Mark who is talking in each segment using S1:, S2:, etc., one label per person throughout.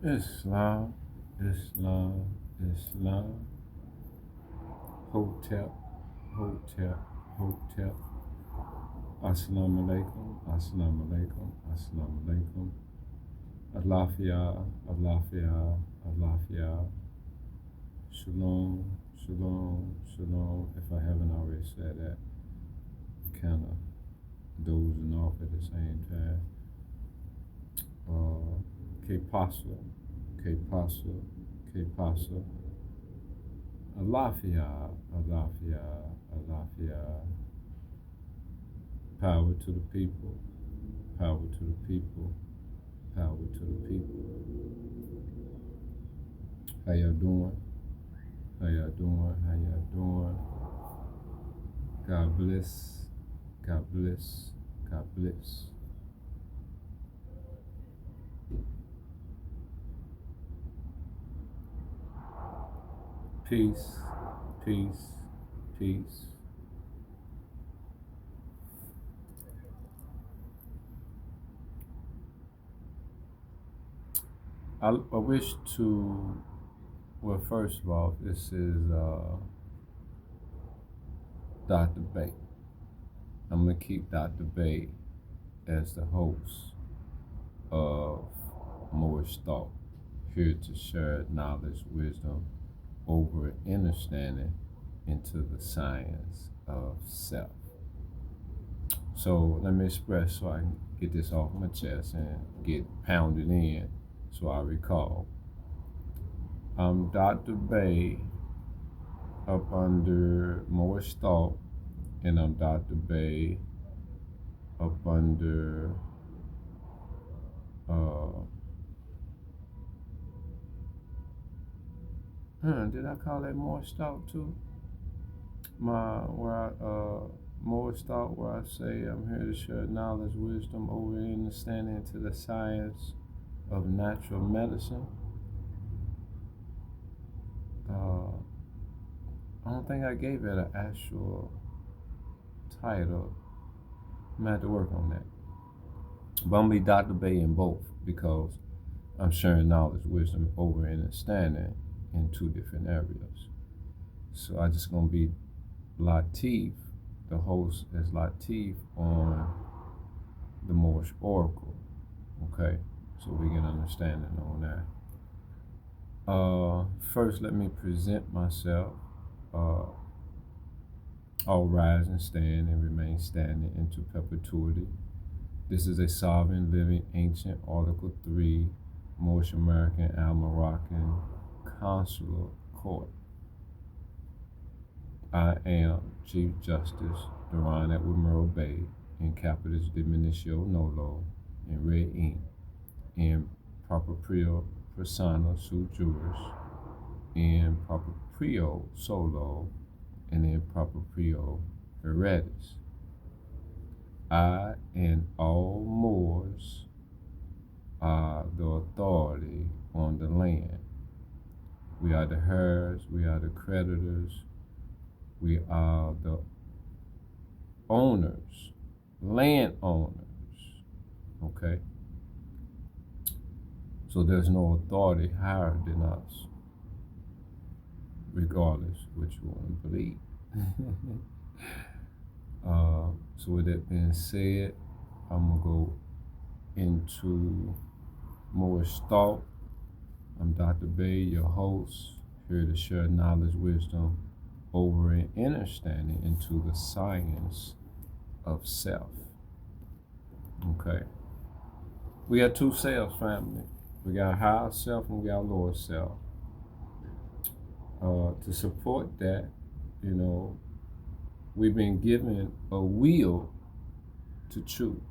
S1: Islam, Islam, Islam. Hotep, Hotep, Hotep. Assalamu alaikum, Assalamu alaikum, Assalamu alaikum. Alafia, Alafia, Alafia. Shalom, Shalom, Shalom. If I haven't already said that, kind of dozing off at the same time. Que pasa, que pasa, que pasa. Alafia, Alafia, Alafia. Power to the people, power to the people, power to the people. How y'all doing? How y'all doing? How y'all doing? God bless, God bless, God bless. Peace, peace, peace. I wish to, well, first of all, this is Doctor Bey. I'm going to keep Doctor Bey as the host of Moorish Thought, here to share knowledge, wisdom, over understanding into the science of self. So let me express so I can get this off my chest and get pounded in so I recall. I'm Dr. Bey up under Moorish Thought, and I'm Dr. Bey up under did I call that Moorish Thought too? Moorish Thought, where I say I'm here to share knowledge, wisdom, over understanding into the science of natural medicine. I don't think I gave it an actual title. I'm gonna have to work on that. But I'm gonna be Dr. Bey in both because I'm sharing knowledge, wisdom, over understanding in two different areas. So I just gonna be Latif, the host is Latif on the Moorish Oracle. Okay, so we get understanding on that. First, let me present myself. I'll rise and stand and remain standing into perpetuity. This is a sovereign, living, ancient Article 3 Moorish American Al Moroccan Consular Court. I am Chief Justice Durand at Murrell Bay in capitis diminutio nolo in red ink in proprio persona sui juris in proprio solo and in proprio heredes. I and all Moors are the authority on the land. We are the heirs, we are the creditors, we are the owners, landowners, okay? So there's no authority higher than us, regardless what you want to believe. So with that being said, I'm gonna go into Moorish Thought. I'm Dr. Bey, your host, here to share knowledge, wisdom, over and understanding into the science of self. Okay. We got two selves, family. We got higher self and we got lower self. To support that, we've been given a will to choose.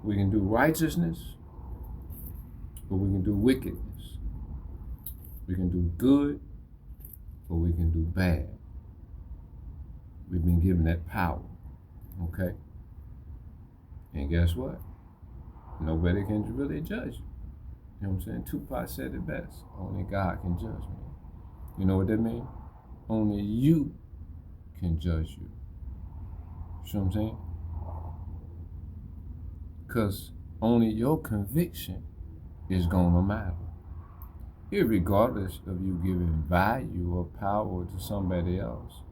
S1: We can do righteousness, or we can do wickedness. We can do good, or we can do bad. We've been given that power, okay? And guess what? Nobody can really judge you. You know what I'm saying? Tupac said it best. Only God can judge me. You know what that means? Only you can judge you. You know what I'm saying? Because only your conviction is gonna matter. Irregardless of you giving value or power to somebody else,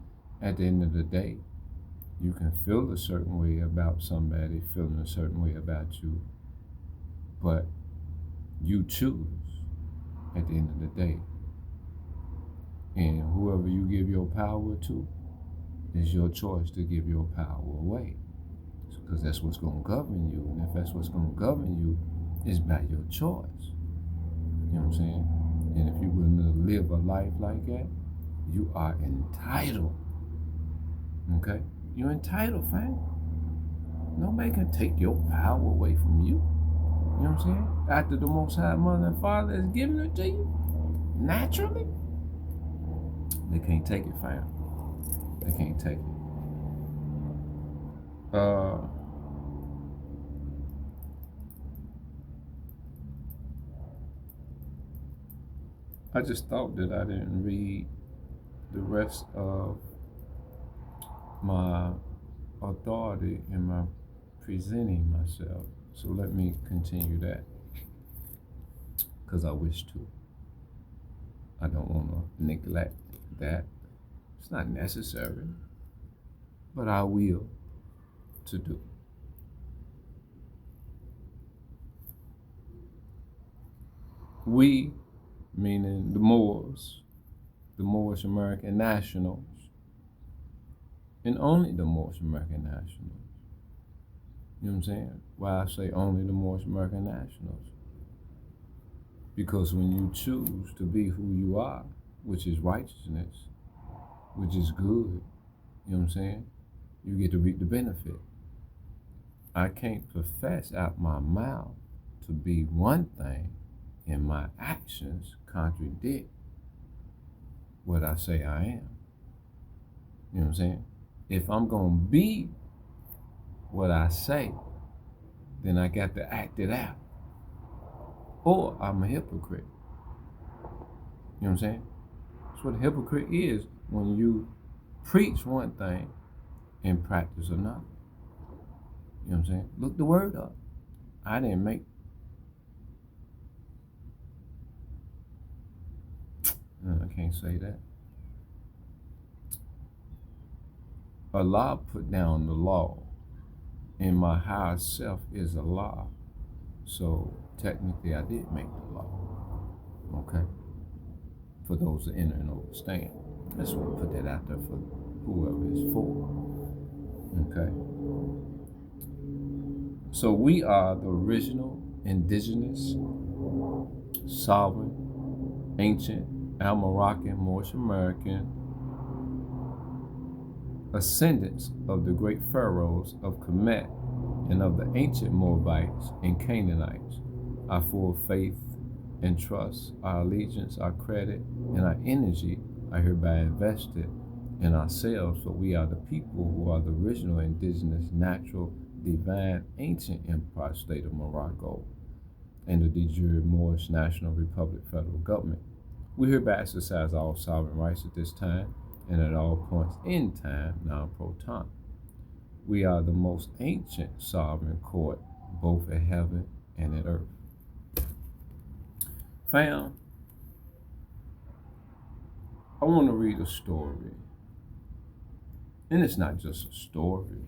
S1: at the end of the day, you can feel a certain way about somebody feeling a certain way about you, but you choose at the end of the day. And whoever you give your power to, is your choice to give your power away. Because that's what's going to govern you. And if that's what's going to govern you, it's by your choice. You know what I'm saying? And if you're willing to live a life like that, you are entitled. Okay? You're entitled, fam. Nobody can take your power away from you. You know what I'm saying? After the Most High Mother and Father has given it to you, naturally, they can't take it, fam. They can't take it. I just thought that I didn't read the rest of my authority in my presenting myself. So let me continue that, because I wish to. I don't want to neglect that. It's not necessary, but I will to do. We, meaning the Moors, the Moorish American nationals, and only the Moorish American nationals. You know what I'm saying? Why I say only the Moorish American nationals? Because when you choose to be who you are, which is righteousness, which is good, you know what I'm saying? You get to reap the benefit. I can't profess out my mouth to be one thing and my actions contradict what I say I am. You know what I'm saying? If I'm going to be what I say, then I got to act it out. Or I'm a hypocrite. You know what I'm saying? That's what a hypocrite is, when you preach one thing and practice another. You know what I'm saying? Look the word up. I didn't make. No, I can't say that. Allah put down the law, and my higher self is Allah. So technically I did make the law. Okay? For those that enter and understand. I just want to put that out there for whoever is for. Okay? So we are the original, indigenous, sovereign, ancient, Al-Moroccan, Moorish American ascendants of the great pharaohs of Kemet and of the ancient Moabites and Canaanites. Our full faith and trust, our allegiance, our credit, and our energy are hereby invested in ourselves, for we are the people who are the original indigenous, natural, divine, ancient empire state of Morocco and the de jure Moorish National Republic federal government. We hereby exercise all sovereign rights at this time and at all points in time, non-pro-ton. We are the most ancient sovereign court, both at heaven and at earth. Fam, I want to read a story. And it's not just a story.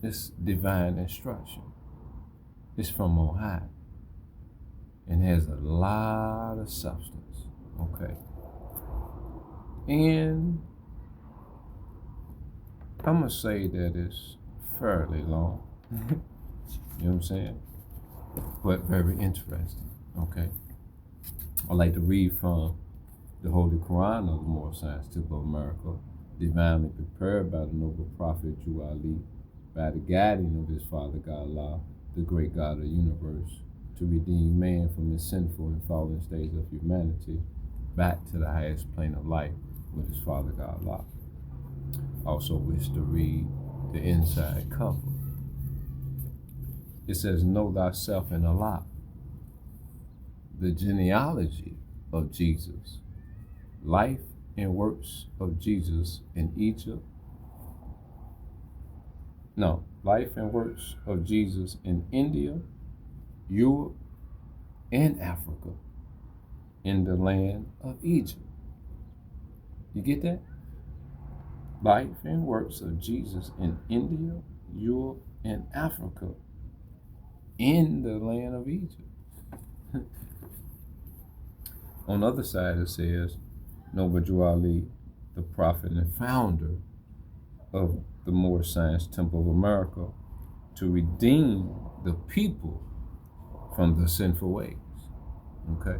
S1: It's divine instruction. It's from on high. And has a lot of substance. Okay. And I'm going to say that it's fairly long. You know what I'm saying? But very interesting. Okay. I like to read from the Holy Quran of the Moorish Scientific of America, divinely prepared by the noble prophet Justise, by the guiding of his Father God Allah, the great God of the universe, to redeem man from his sinful and fallen stage of humanity back to the highest plane of life with his Father God Allah. Also wish to read the inside cover. It says, know thyself in Allah. The genealogy of Jesus, life and works of Jesus in Egypt. No, life and works of Jesus in India, Europe, in Africa, in the land of Egypt. You get that? Life and works of Jesus in India, Europe, and Africa, in the land of Egypt. On the other side, it says, Noble Ali, the prophet and founder of the Moorish Science Temple of America, to redeem the people from the sinful ways. Okay?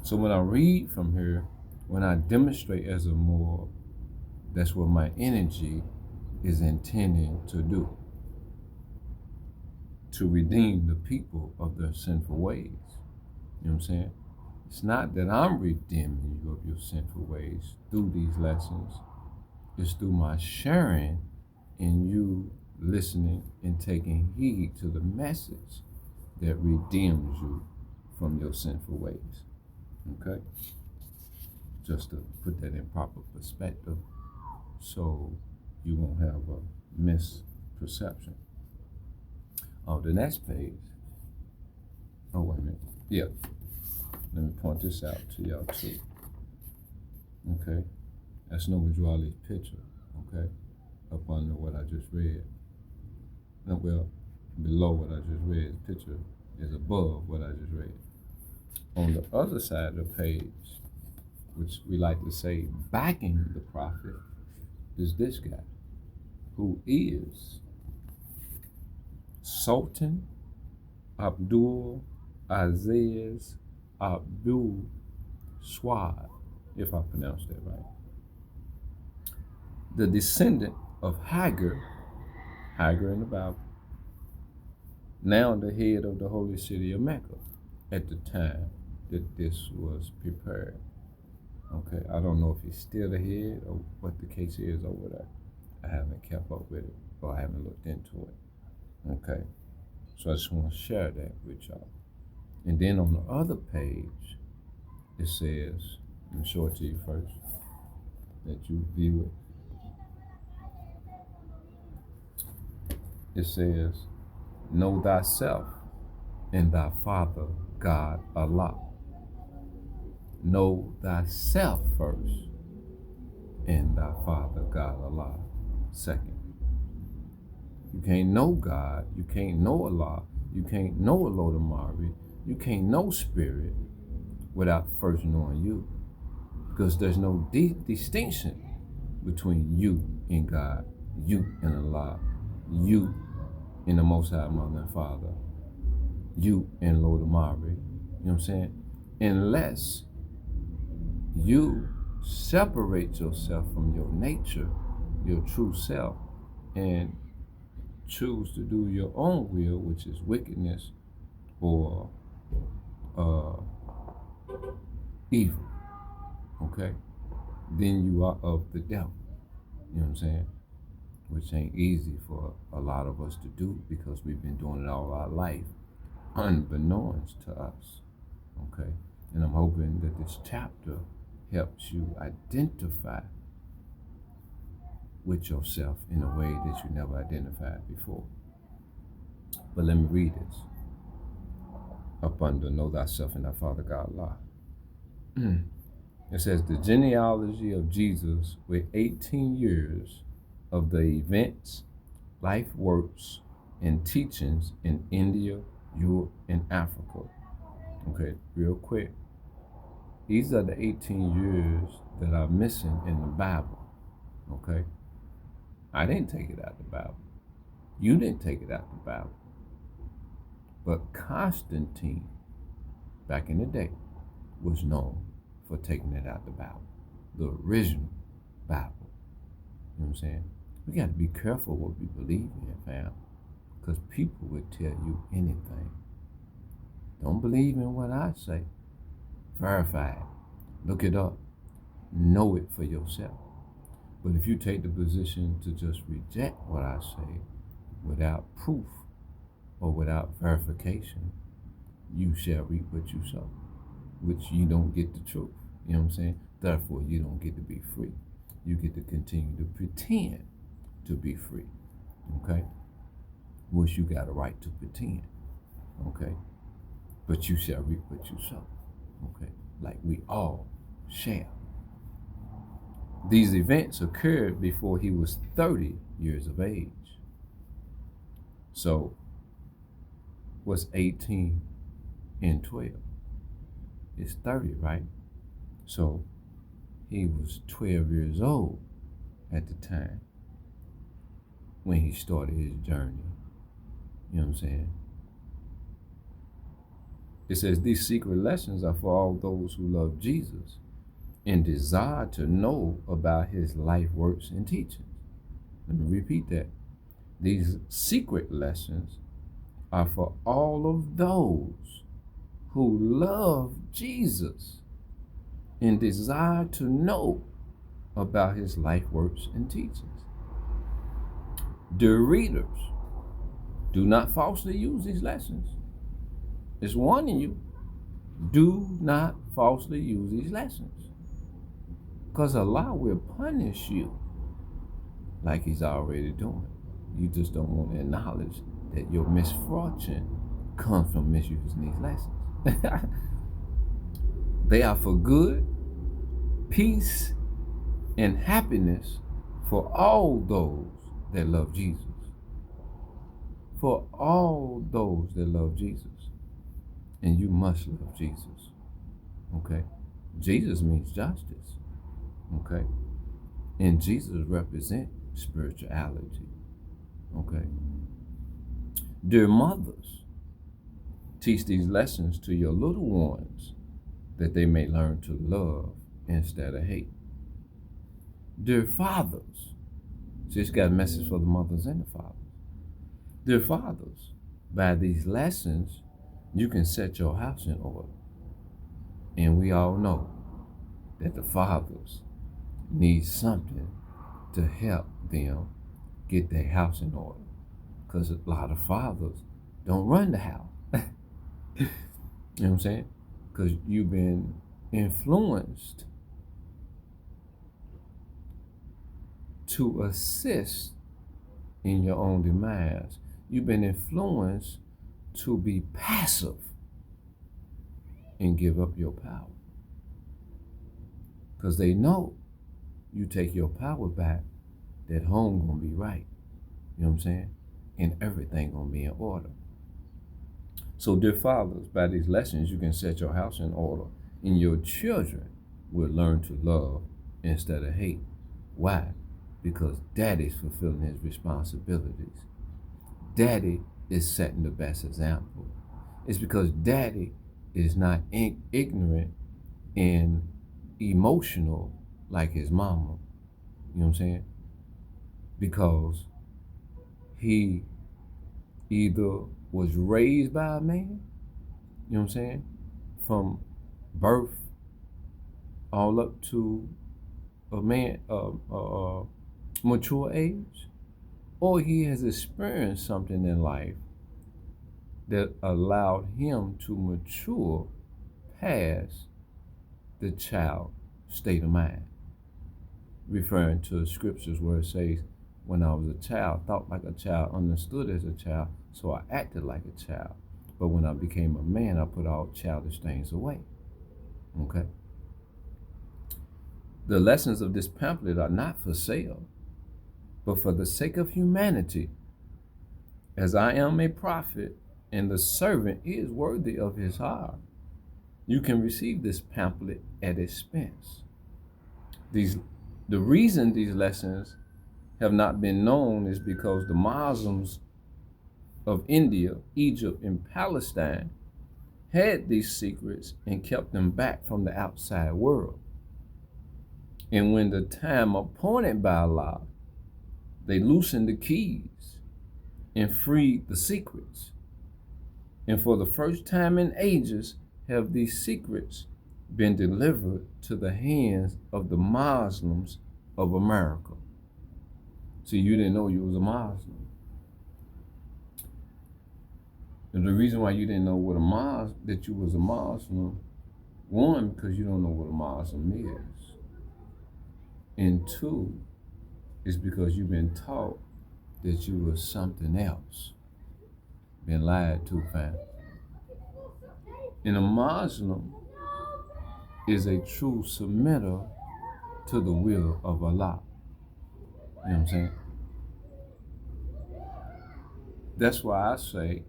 S1: So when I read from here, when I demonstrate as a Moor, that's what my energy is intending to do. To redeem the people of their sinful ways. You know what I'm saying? It's not that I'm redeeming you of your sinful ways through these lessons. It's through my sharing and you listening and taking heed to the message that redeems you from your sinful ways. Okay? Just to put that in proper perspective so you won't have a misperception. On the next page, oh, wait a minute. Yeah. Let me point this out to y'all too. Okay? That's Noble Ali's picture. Okay? Up under what I just read. No, well, below what I just read, his picture is above what I just read. On the other side of the page, which we like to say backing the prophet, is this guy, who is Sultan Abdul Aziz Abdul Swad, if I pronounced that right. The descendant of Hagar in the Bible, now the head of the holy city of Mecca at the time that this was prepared. Okay, I don't know if he's still the head or what the case is over there. I haven't kept up with it or I haven't looked into it. Okay, so I just want to share that with y'all. And then on the other page, it says, let me show it to you first, that you view it. It says, know thyself and thy Father, God, Allah. Know thyself first and thy Father, God, Allah, second. You can't know God, you can't know Allah, you can't know Olodumare, you can't know Spirit without first knowing you. Because there's no distinction between you and God, you and Allah, you and the Most High Mother and Father, you and Olodumare. You know what I'm saying? Unless you separate yourself from your nature, your true self, and choose to do your own will, which is wickedness or evil, okay? Then you are of the devil, you know what I'm saying? Which ain't easy for a lot of us to do because we've been doing it all our life, unbeknownst to us, okay? And I'm hoping that this chapter helps you identify with yourself in a way that you never identified before. But let me read this. Up under know thyself and thy Father God Allah. It says, the genealogy of Jesus with 18 years of the events, life works, and teachings in India, Europe, and Africa. Okay, real quick. These are the 18 years that are missing in the Bible. Okay? I didn't take it out of the Bible. You didn't take it out of the Bible. But Constantine, back in the day, was known for taking it out of the Bible. The original Bible. You know what I'm saying? We got to be careful what we believe in, fam. Because people would tell you anything. Don't believe in what I say. Verify it. Look it up. Know it for yourself. But if you take the position to just reject what I say without proof or without verification, you shall reap what you sow, which you don't get the truth. You know what I'm saying? Therefore, you don't get to be free. You get to continue to pretend to be free. Okay? Which you got a right to pretend. Okay? but you shall reap what you sow. Okay, like we all shall. These events occurred before he was 30 years of age. So, what's 18 and 12? It's 30, right? So, he was 12 years old at the time when he started his journey. You know what I'm saying? It says these secret lessons are for all those who love Jesus and desire to know about his life, works, and teachings. Let me repeat that. These secret lessons are for all of those who love Jesus and desire to know about his life, works, and teachings. Dear readers, do not falsely use these lessons. It's warning you. Do not falsely use these lessons, because Allah will punish you like he's already doing. You just don't want to acknowledge that your misfortune comes from misusing these lessons. They are for good, peace, and happiness for all those that love Jesus. For all those that love Jesus. And you must love Jesus. Okay? Jesus means justice. Okay? And Jesus represents spirituality. Okay? Dear mothers, teach these lessons to your little ones that they may learn to love instead of hate. Dear fathers, just got a message for the mothers and the fathers. Dear fathers, by these lessons, you can set your house in order. And we all know that the fathers need something to help them get their house in order. Because a lot of fathers don't run the house. You know what I'm saying? Because you've been influenced to assist in your own demise. You've been influenced to be passive and give up your power. Because they know you take your power back, that home gonna be right. You know what I'm saying? And everything gonna be in order. So dear fathers, by these lessons, you can set your house in order, and your children will learn to love instead of hate. Why? Because daddy's fulfilling his responsibilities. Daddy is setting the best example. It's because daddy is not ignorant and emotional like his mama. You know what I'm saying? Because he either was raised by a man, you know what I'm saying, from birth all up to a man, mature age, or he has experienced something in life that allowed him to mature past the child state of mind. Referring to scriptures where it says, when I was a child, thought like a child, understood as a child, so I acted like a child. But when I became a man, I put all childish things away. Okay? The lessons of this pamphlet are not for sale, but for the sake of humanity. As I am a prophet, and the servant is worthy of his hire, you can receive this pamphlet at expense. The reason these lessons have not been known is because the Muslims of India, Egypt, and Palestine had these secrets and kept them back from the outside world. And when the time appointed by Allah, they loosened the keys and freed the secrets. And for the first time in ages have these secrets been delivered to the hands of the Muslims of America. See, you didn't know you was a Muslim. And the reason why you didn't know that you was a Muslim, one, because you don't know what a Muslim is. And two, is because you've been taught that you were something else. Been lied to, fam. And a Muslim is a true submitter to the will of Allah. You know what I'm saying? That's why I say,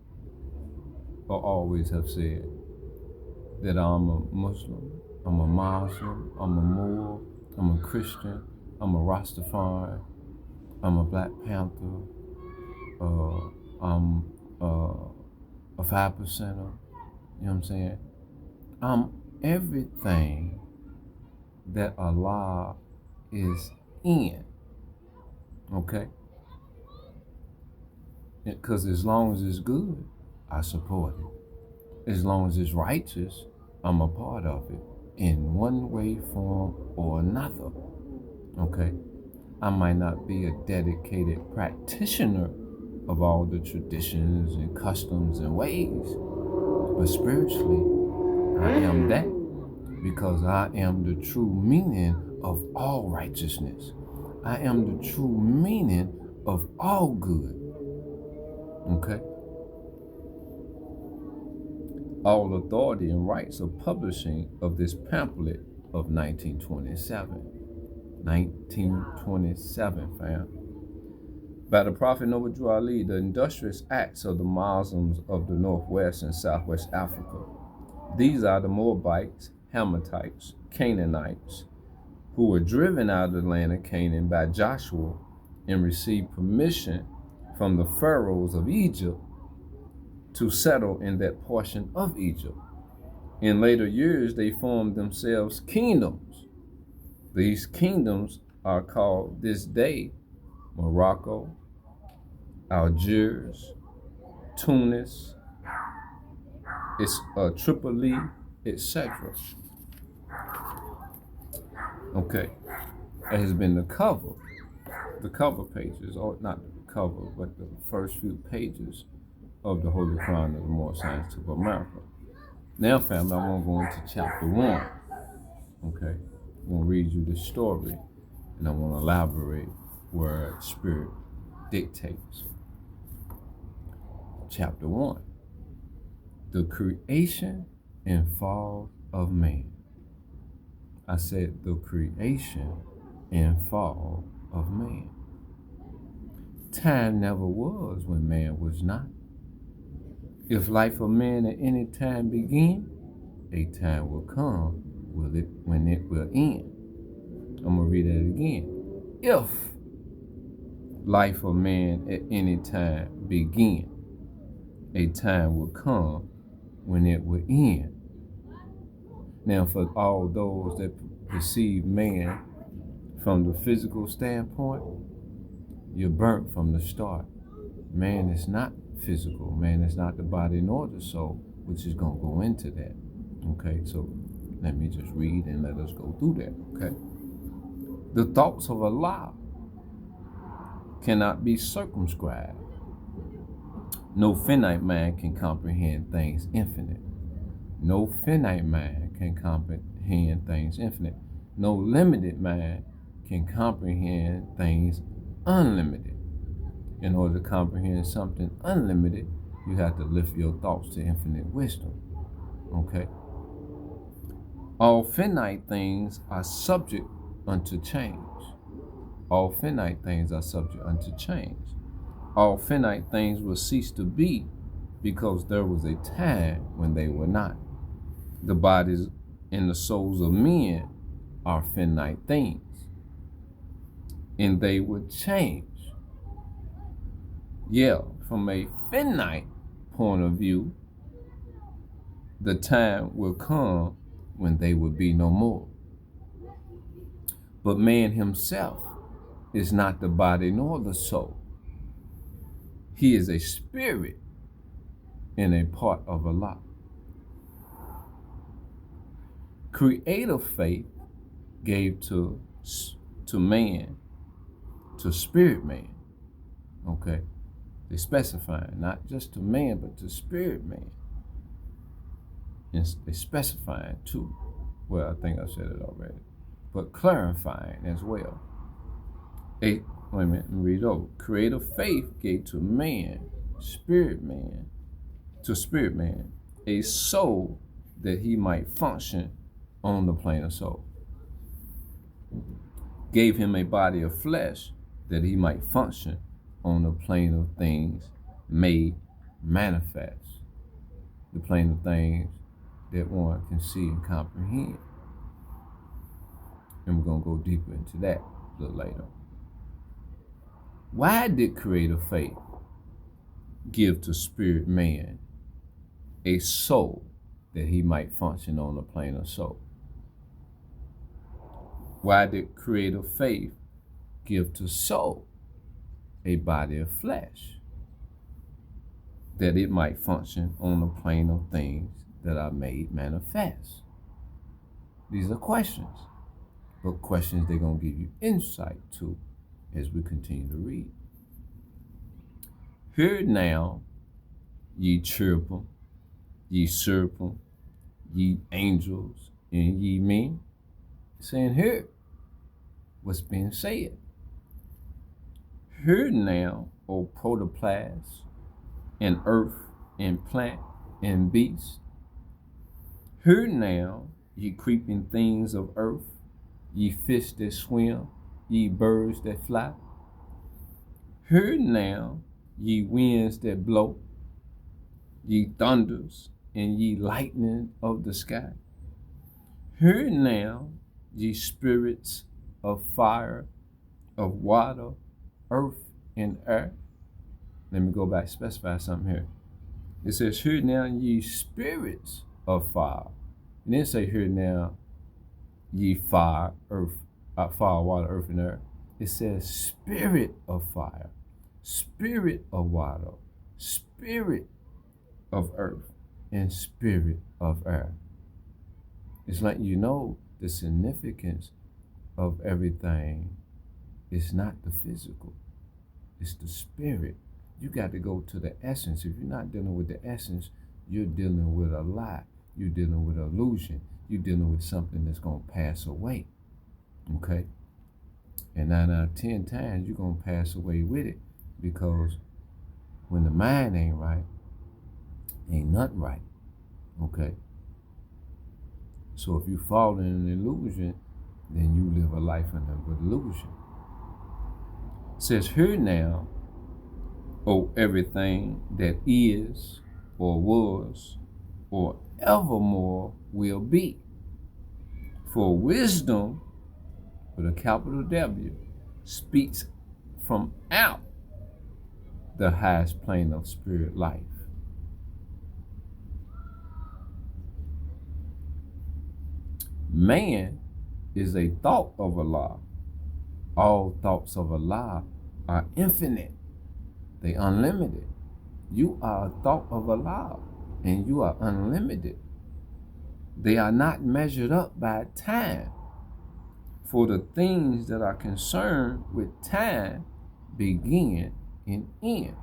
S1: or always have said, that I'm a Muslim, I'm a Muslim, I'm a Moor, I'm a Christian, I'm a Rastafari, I'm a Black Panther, I'm a 5%er, you know what I'm saying? I'm everything that Allah is in, okay? Because as long as it's good, I support it. As long as it's righteous, I'm a part of it in one way, form, or another, okay? I might not be a dedicated practitioner of all the traditions and customs and ways, but spiritually, I am that because I am the true meaning of all righteousness. I am the true meaning of all good, okay? All authority and rights of publishing of this pamphlet of 1927. 1927, fam. By the Prophet Noble Drew Ali, the industrious acts of the Muslims of the Northwest and Southwest Africa. These are the Moabites, Hamathites, Canaanites, who were driven out of the land of Canaan by Joshua and received permission from the pharaohs of Egypt to settle in that portion of Egypt. In later years, they formed themselves kingdoms. These kingdoms are called this day Morocco, Algiers, Tunis, Tripoli, etc. Okay, it has been the cover pages, or not the cover, but the first few pages of the Holy Quran of the Moorish Science of America. Now, family, I'm going to go into chapter 1. Okay, I'm going to read you this story, and I'm going to elaborate where Spirit dictates. Chapter 1. The creation and fall of man. I said the creation and fall of man. Time never was when man was not. If life of man at any time begin, a time will come when it will end. I'm going to read that again. If life of man at any time begin, a time will come when it will end. Now, for all those that perceive man from the physical standpoint, you're burnt from the start. Man is not physical. Man is not the body nor the soul, which is going to go into that. Okay, so let me just read and let us go through that, okay? The thoughts of Allah cannot be circumscribed. No finite mind can comprehend things infinite. No finite mind can comprehend things infinite. No limited mind can comprehend things unlimited. In order to comprehend something unlimited, you have to lift your thoughts to infinite wisdom. Okay? All finite things are subject unto change. All finite things are subject unto change. All finite things will cease to be because there was a time when they were not. The bodies and the souls of men are finite things, and they would change. Yeah, from a finite point of view, the time will come when they will be no more. But man himself is not the body nor the soul. He is a spirit and a part of Allah. Creative faith gave to man, to spirit man. Okay, they specifying not just to man, but to spirit man. And they specifying too. Well, I think I said it already, but clarifying as well. Wait a minute, let me read over. Creative faith gave to man, spirit man, a soul that he might function on the plane of soul. Gave him a body of flesh that he might function on the plane of things made manifest. The plane of things that one can see and comprehend. And we're going to go deeper into that a little later. Why did creative faith give to spirit man a soul that he might function on the plane of soul? Why did creative faith give to soul a body of flesh that it might function on the plane of things that are made manifest? These are questions, but questions they're going to give you insight to as we continue to read. Hear now, ye cherubim, ye serpent, ye angels, and ye men, saying, hear what's being said. Hear now, O protoplasm, and earth, and plant, and beast. Hear now, ye creeping things of earth, ye fish that swim, ye birds that fly. Hear now, ye winds that blow, ye thunders, and ye lightning of the sky. Hear now, ye spirits of fire, of water, earth, and air. Let me go back, specify something here. It says, hear now, ye spirits of fire. It didn't say, hear now, ye fire, earth, fire, water, earth, and air. It says, spirit of fire, spirit of water, spirit of earth, and spirit of air. It's like you know the significance of everything is not the physical, it's the spirit. You got to go to the essence. If you're not dealing with the essence, you're dealing with a lie. You're dealing with illusion. You're dealing with something that's going to pass away. Okay? And 9 out of 10 times, you're going to pass away with it, because when the mind ain't right, ain't nothing right. Okay? So if you fall in an illusion, then you live a life under illusion. It says, hear now, O everything that is, or was, or evermore will be. For wisdom, with a capital W, speaks from out the highest plane of spirit life. Man is a thought of Allah. All thoughts of Allah are infinite. They unlimited. You are a thought of Allah, and you are unlimited. They are not measured up by time. For the things that are concerned with time begin and end.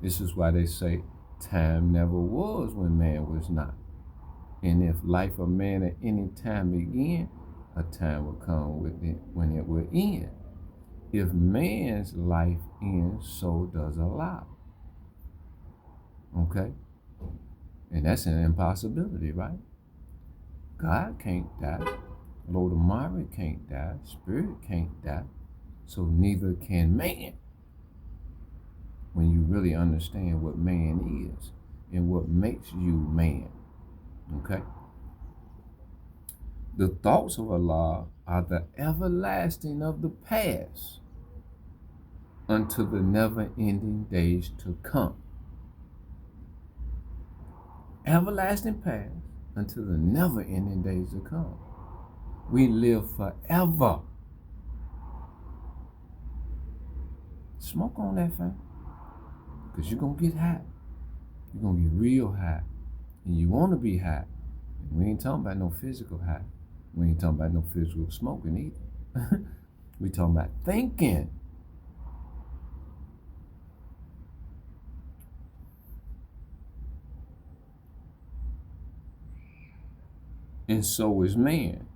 S1: This is why they say time never was when man was not. And if life of man at any time began, a time will come with it when it will end. If man's life ends, so does Allah. Okay? And that's an impossibility, right? God can't die. Lord Amari can't die. Spirit can't die. So neither can man. When you really understand what man is and what makes you man. Okay? The thoughts of Allah are the everlasting of the past unto the never-ending days to come. Everlasting past until the never-ending days to come. We live forever. Smoke on that, fam. Because you're going to get high. You're going to get real high. And you want to be high. And we ain't talking about no physical high. We ain't talking about no physical smoking either. We talking about thinking. And so is man,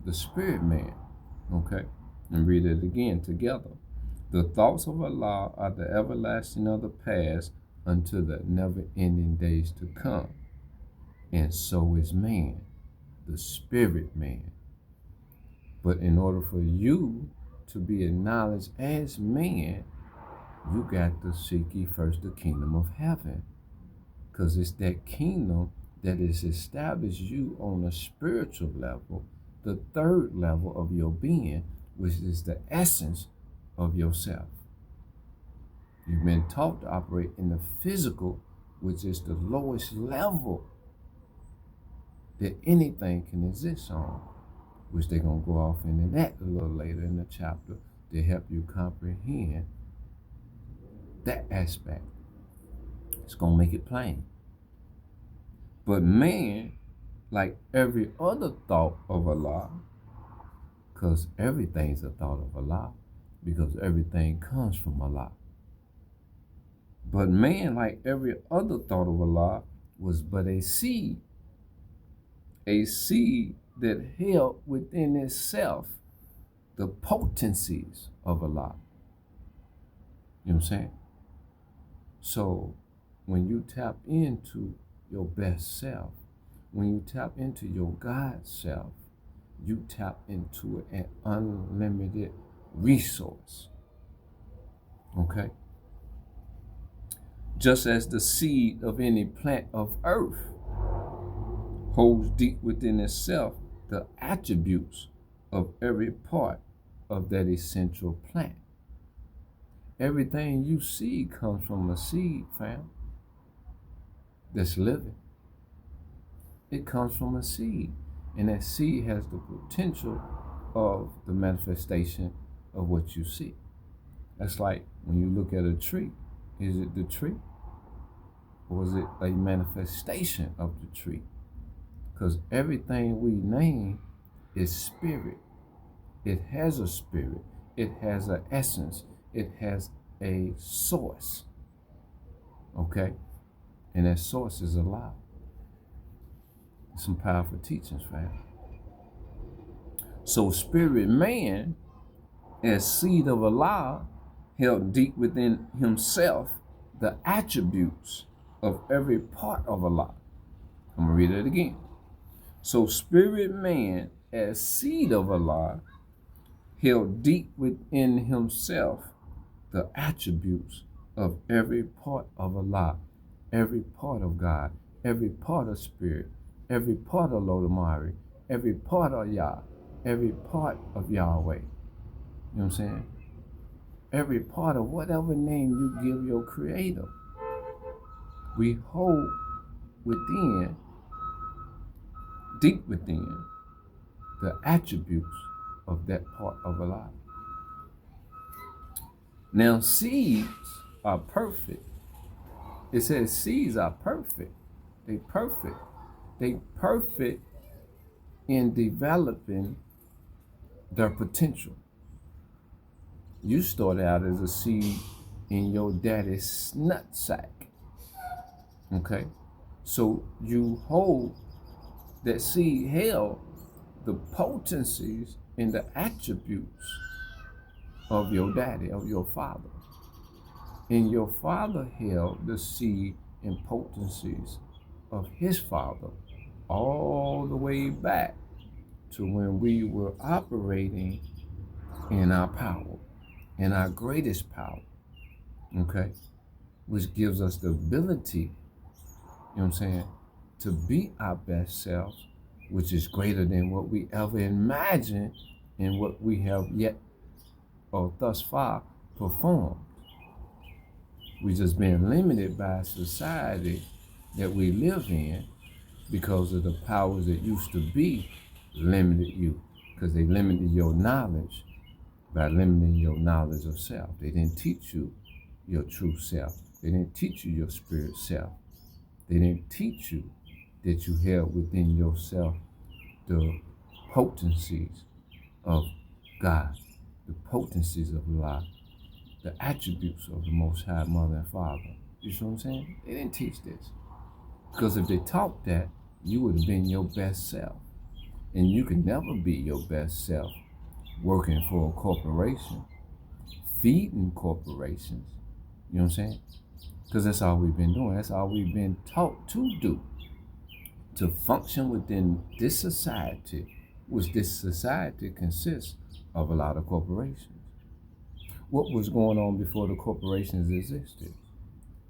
S1: the spirit man. Okay? And read it again together. The thoughts of Allah are the everlasting of the past unto the never-ending days to come. and so is man, the spirit man. But in order for you to be acknowledged as man, you got to seek ye first the kingdom of heaven. Because it's that kingdom that has established you on a spiritual level, the third level of your being, which is the essence of yourself. You've been taught to operate in the physical, which is the lowest level that anything can exist on, which they're going to go off into that a little later in the chapter to help you comprehend that aspect. It's going to make it plain. But man, like every other thought of Allah, because everything's a thought of Allah, because everything comes from Allah. But man, like every other thought of Allah, was but a seed that held within itself the potencies of Allah. You know what I'm saying? So when you tap into your best self, when you tap into your God self, you tap into an unlimited resource. Okay? Just as the seed of any plant of earth holds deep within itself the attributes of every part of that essential plant. Everything you see comes from a seed, fam, that's living. It comes from a seed, and that seed has the potential of the manifestation of what you see. That's like when you look at a tree. Is it the tree? Or is it a manifestation of the tree? Because everything we name is spirit. It has a spirit. It has an essence. It has a source. Okay? And that source is Allah. Some powerful teachings, fam. So spirit man, as seed of Allah, held deep within himself the attributes of every part of Allah. I'm going to read it again. So spirit man, as seed of Allah, held deep within himself the attributes of every part of Allah, every part of God, every part of spirit, every part of Lodamari, every part of Yah, every part of Yahweh. You know what I'm saying? Every part of whatever name you give your creator, we hold within, deep within, the attributes of that part of Allah. Now, seeds are perfect. It says seeds are perfect. They perfect. They perfect in developing their potential. You started out as a seed in your daddy's nutsack. Okay? So you hold, that seed held the potencies and the attributes of your daddy, of your father. And your father held the seed and potencies of his father all the way back to when we were operating in our power, in our greatest power, okay? Which gives us the ability, you know what I'm saying, to be our best selves, which is greater than what we ever imagined and what we have yet or thus far performed. We've just been limited by society that we live in because of the powers that used to be limited you, because they limited your knowledge by limiting your knowledge of self. They didn't teach you your true self. They didn't teach you your spirit self. They didn't teach you that you held within yourself the potencies of God, the potencies of Allah, the attributes of the Most High Mother and Father. You see what I'm saying? They didn't teach this. Because if they taught that, you would have been your best self. And you could never be your best self working for a corporation, feeding corporations. You know what I'm saying? Because that's all we've been doing. That's all we've been taught to do. to function within this society, which this society consists of a lot of corporations. What was going on before the corporations existed?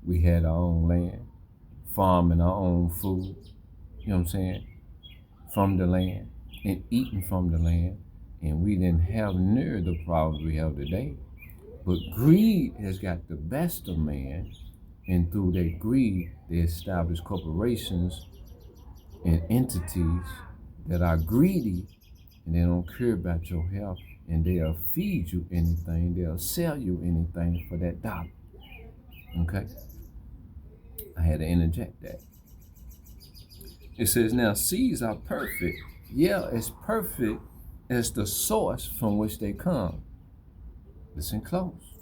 S1: We had our own land, farming our own food, you know what I'm saying, from the land, and eating from the land, and we didn't have near the problems we have today. But greed has got the best of man, and through that greed, they establish corporations and entities that are greedy, and they don't care about your health, and they'll feed you anything, they'll sell you anything for that dollar. Okay? I had to interject that. It says, now seeds are perfect. Yeah, it's perfect as the source from which they come. Listen close.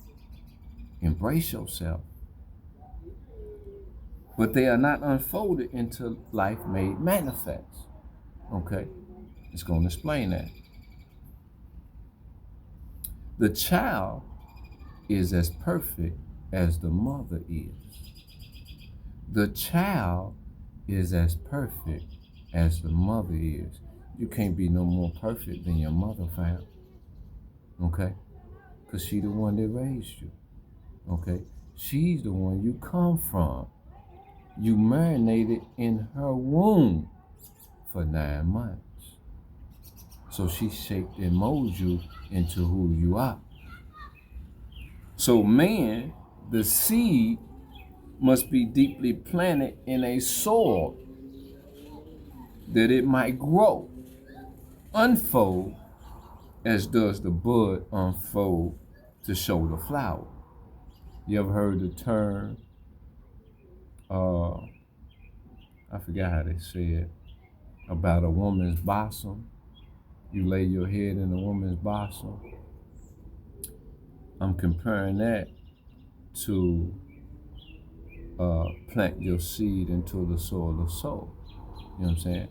S1: Embrace yourself. But they are not unfolded into life made manifest. Okay? It's going to explain that. The child is as perfect as the mother is. The child is as perfect as the mother is. You can't be no more perfect than your mother, fam. Okay? Because she's the one that raised you. Okay? She's the one you come from. You marinated in her womb for 9 months. So she shaped and molded you into who you are. So man, the seed, must be deeply planted in a soil that it might grow, unfold, as does the bud unfold to show the flower. You ever heard the term, I forgot how they say it, about a woman's bosom? You lay your head in a woman's bosom. I'm comparing that to plant your seed into the soil of soul. You know what I'm saying?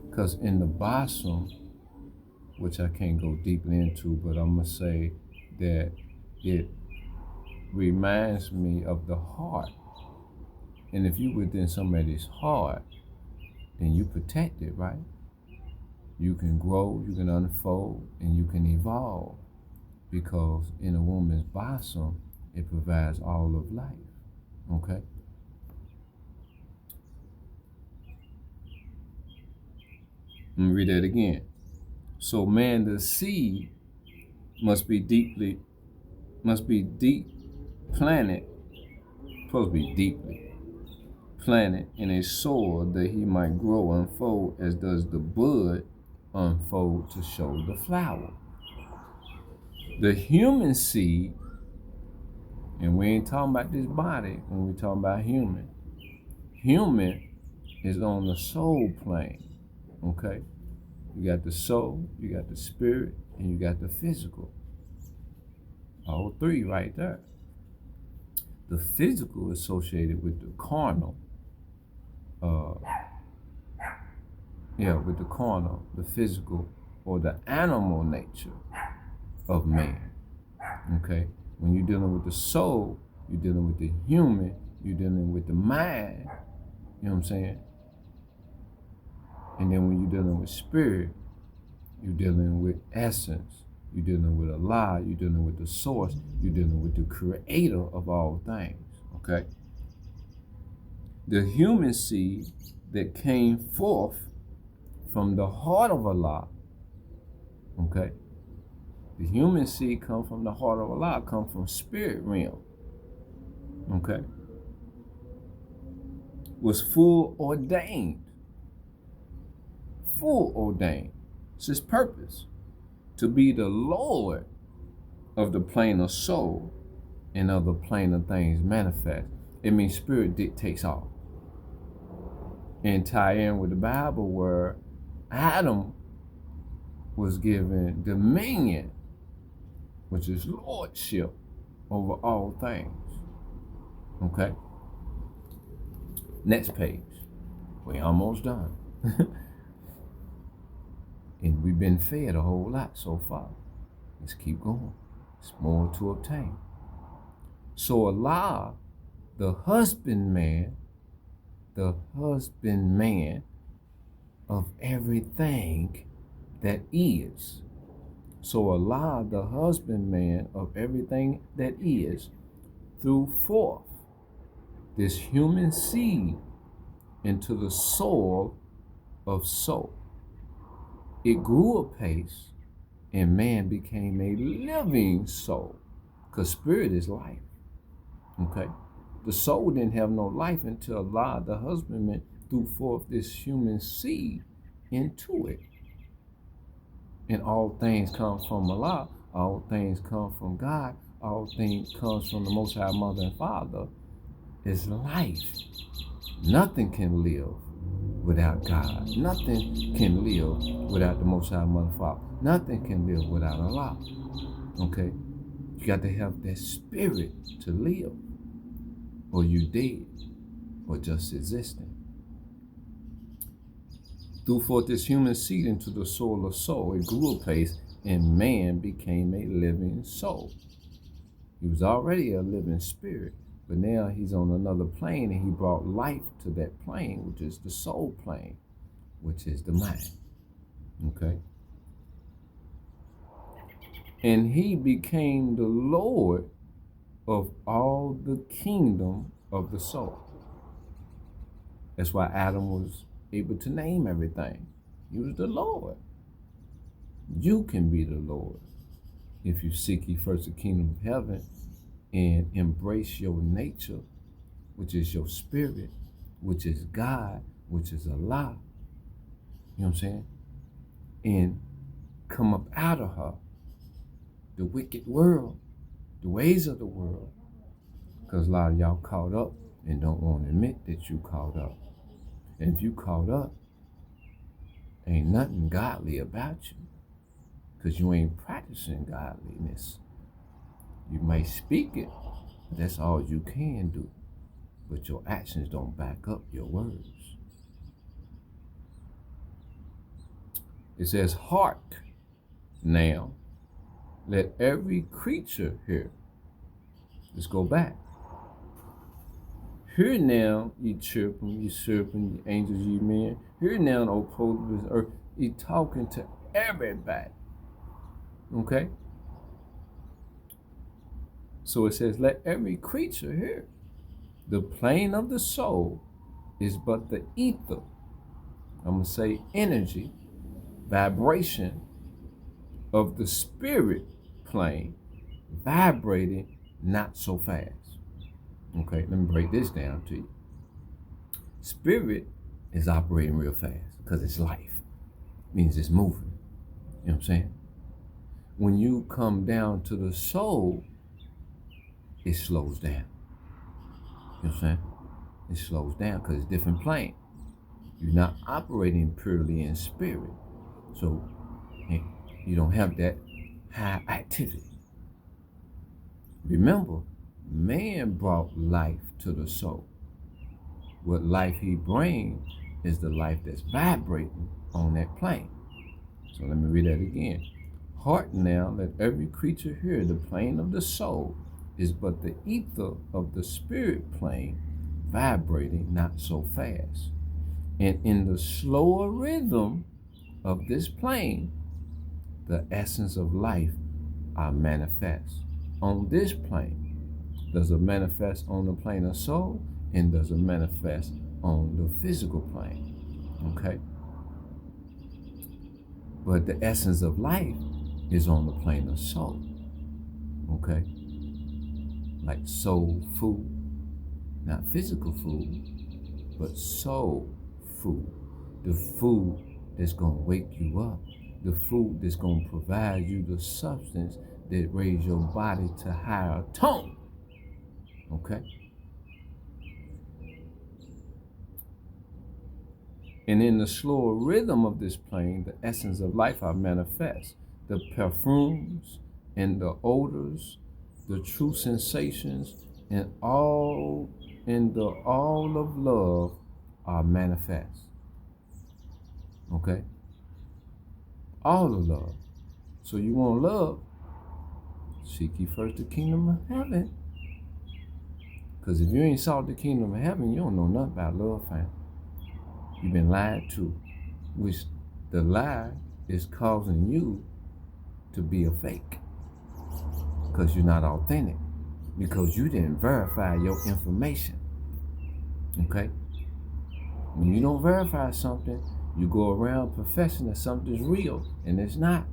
S1: Because in the bosom, which I can't go deeply into, but I'm going to say that it reminds me of the heart. And if you within somebody's heart, then you protect it, right? You can grow, you can unfold, and you can evolve. Because in a woman's bosom, it provides all of life. Okay? Let me read that again. So man, the seed must be deep planted, supposed to be deeply planted in a soil that he might grow, unfold, as does the bud unfold to show the flower. The human seed, and we ain't talking about this body when we talking about human. Human is on the soul plane, okay? You got the soul, you got the spirit, and you got the physical. All three right there. The physical is associated with the carnal. With the carnal, the physical, or the animal nature of man. Okay? When you're dealing with the soul, you're dealing with the human, you're dealing with the mind. You know what I'm saying? And then when you're dealing with spirit, you're dealing with essence. You're dealing with Allah. You're dealing with the source. You're dealing with the creator of all things. Okay? The human seed that came forth from the heart of Allah. Okay? The human seed come from the heart of Allah, come from spirit realm. Okay? Was full ordained. Full ordained. It's his purpose. To be the Lord of the plane of soul and of the plane of things manifest. It means spirit dictates all. And tie in with the Bible where Adam was given dominion, which is lordship over all things. Okay? Next page. We're almost done. And we've been fed a whole lot so far. Let's keep going. There's more to obtain. So Allah, the husbandman of everything that is. So Allah, the husbandman of everything that is, threw forth this human seed into the soil of soul. It grew apace, and man became a living soul, because spirit is life. Okay? The soul didn't have no life until Allah, the husbandman, threw forth this human seed into it. And all things come from Allah, all things come from God, all things comes from the Most High Mother and Father, is life. Nothing can live without God. Nothing can live without the Most High Mother and Father. Nothing can live without Allah. Okay? You got to have that spirit to live, or you dead, or just existing. Threw forth this human seed into the soul of soul. It grew apace, and man became a living soul. He was already a living spirit, but now he's on another plane, and he brought life to that plane, which is the soul plane, which is the mind. Okay? And he became the Lord of all the kingdom of the soul. That's why Adam was able to name everything. He was the Lord. You can be the Lord if you seek ye first the kingdom of heaven and embrace your nature, which is your spirit, which is God, which is Allah. You know what I'm saying? And come up out of her, the wicked world, the ways of the world. Because a lot of y'all caught up and don't want to admit that you caught up. And if you caught up, ain't nothing godly about you, because you ain't practicing godliness. You may speak it, but that's all you can do. But your actions don't back up your words. It says, hark now, let every creature hear. Let's go back. Hear now, ye chirping, ye serpent, ye angels, ye men. Hear now, O post of this earth. He talking to everybody. Okay? So it says, let every creature hear. The plane of the soul is but the ether. I'm going to say energy, vibration of the spirit plane, vibrating not so fast. Okay, let me break this down to you. Spirit is operating real fast because it's life. It means it's moving. You know what I'm saying? When you come down to the soul, it slows down. You know what I'm saying? It slows down because it's different plane. You're not operating purely in spirit. So you don't have that high activity. Remember, man brought life to the soul. What life he brings is the life that's vibrating on that plane. So let me read that again. Heart now, let every creature hear. The plane of the soul is but the ether of the spirit plane, vibrating not so fast. And in the slower rhythm of this plane, the essence of life are manifest. On this plane, does it manifest on the plane of soul, and does it manifest on the physical plane? Okay? But the essence of life is on the plane of soul. Okay? Like soul food. Not physical food, but soul food. The food that's going to wake you up. The food that's going to provide you the substance that raise your body to higher tone. Okay? And in the slower rhythm of this plane, the essence of life are manifest. The perfumes and the odors, the true sensations, and all of love are manifest. Okay? All of love. So you want love, seek ye first the kingdom of heaven. Because if you ain't sought the kingdom of heaven, you don't know nothing about love, fam. You've been lied to. which the lie is causing you to be a fake because you're not authentic, because you didn't verify your information. Okay? When you don't verify something, you go around professing that something's real, and it's not.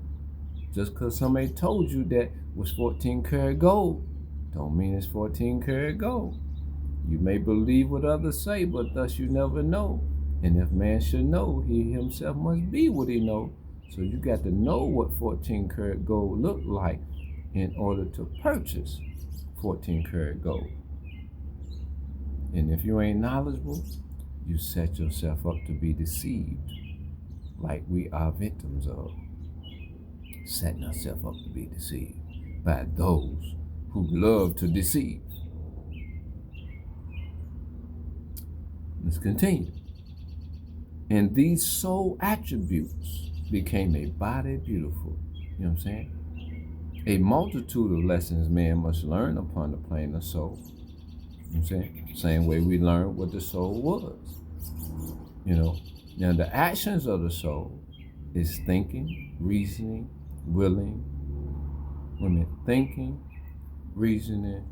S1: Just because somebody told you that was 14 karat gold, don't mean it's 14 karat gold. You may believe what others say, but thus you never know. And if man should know, he himself must be what he know. So you got to know what 14 karat gold look like in order to purchase 14 karat gold. And if you ain't knowledgeable, you set yourself up to be deceived, like we are victims of, setting ourselves up to be deceived by those who love to deceive. Let's continue. And these soul attributes became a body beautiful. You know what I'm saying? A multitude of lessons man must learn upon the plane of soul. You know what I'm saying? Same way we learned what the soul was. You know, now the actions of the soul is thinking, reasoning, willing, thinking, reasoning,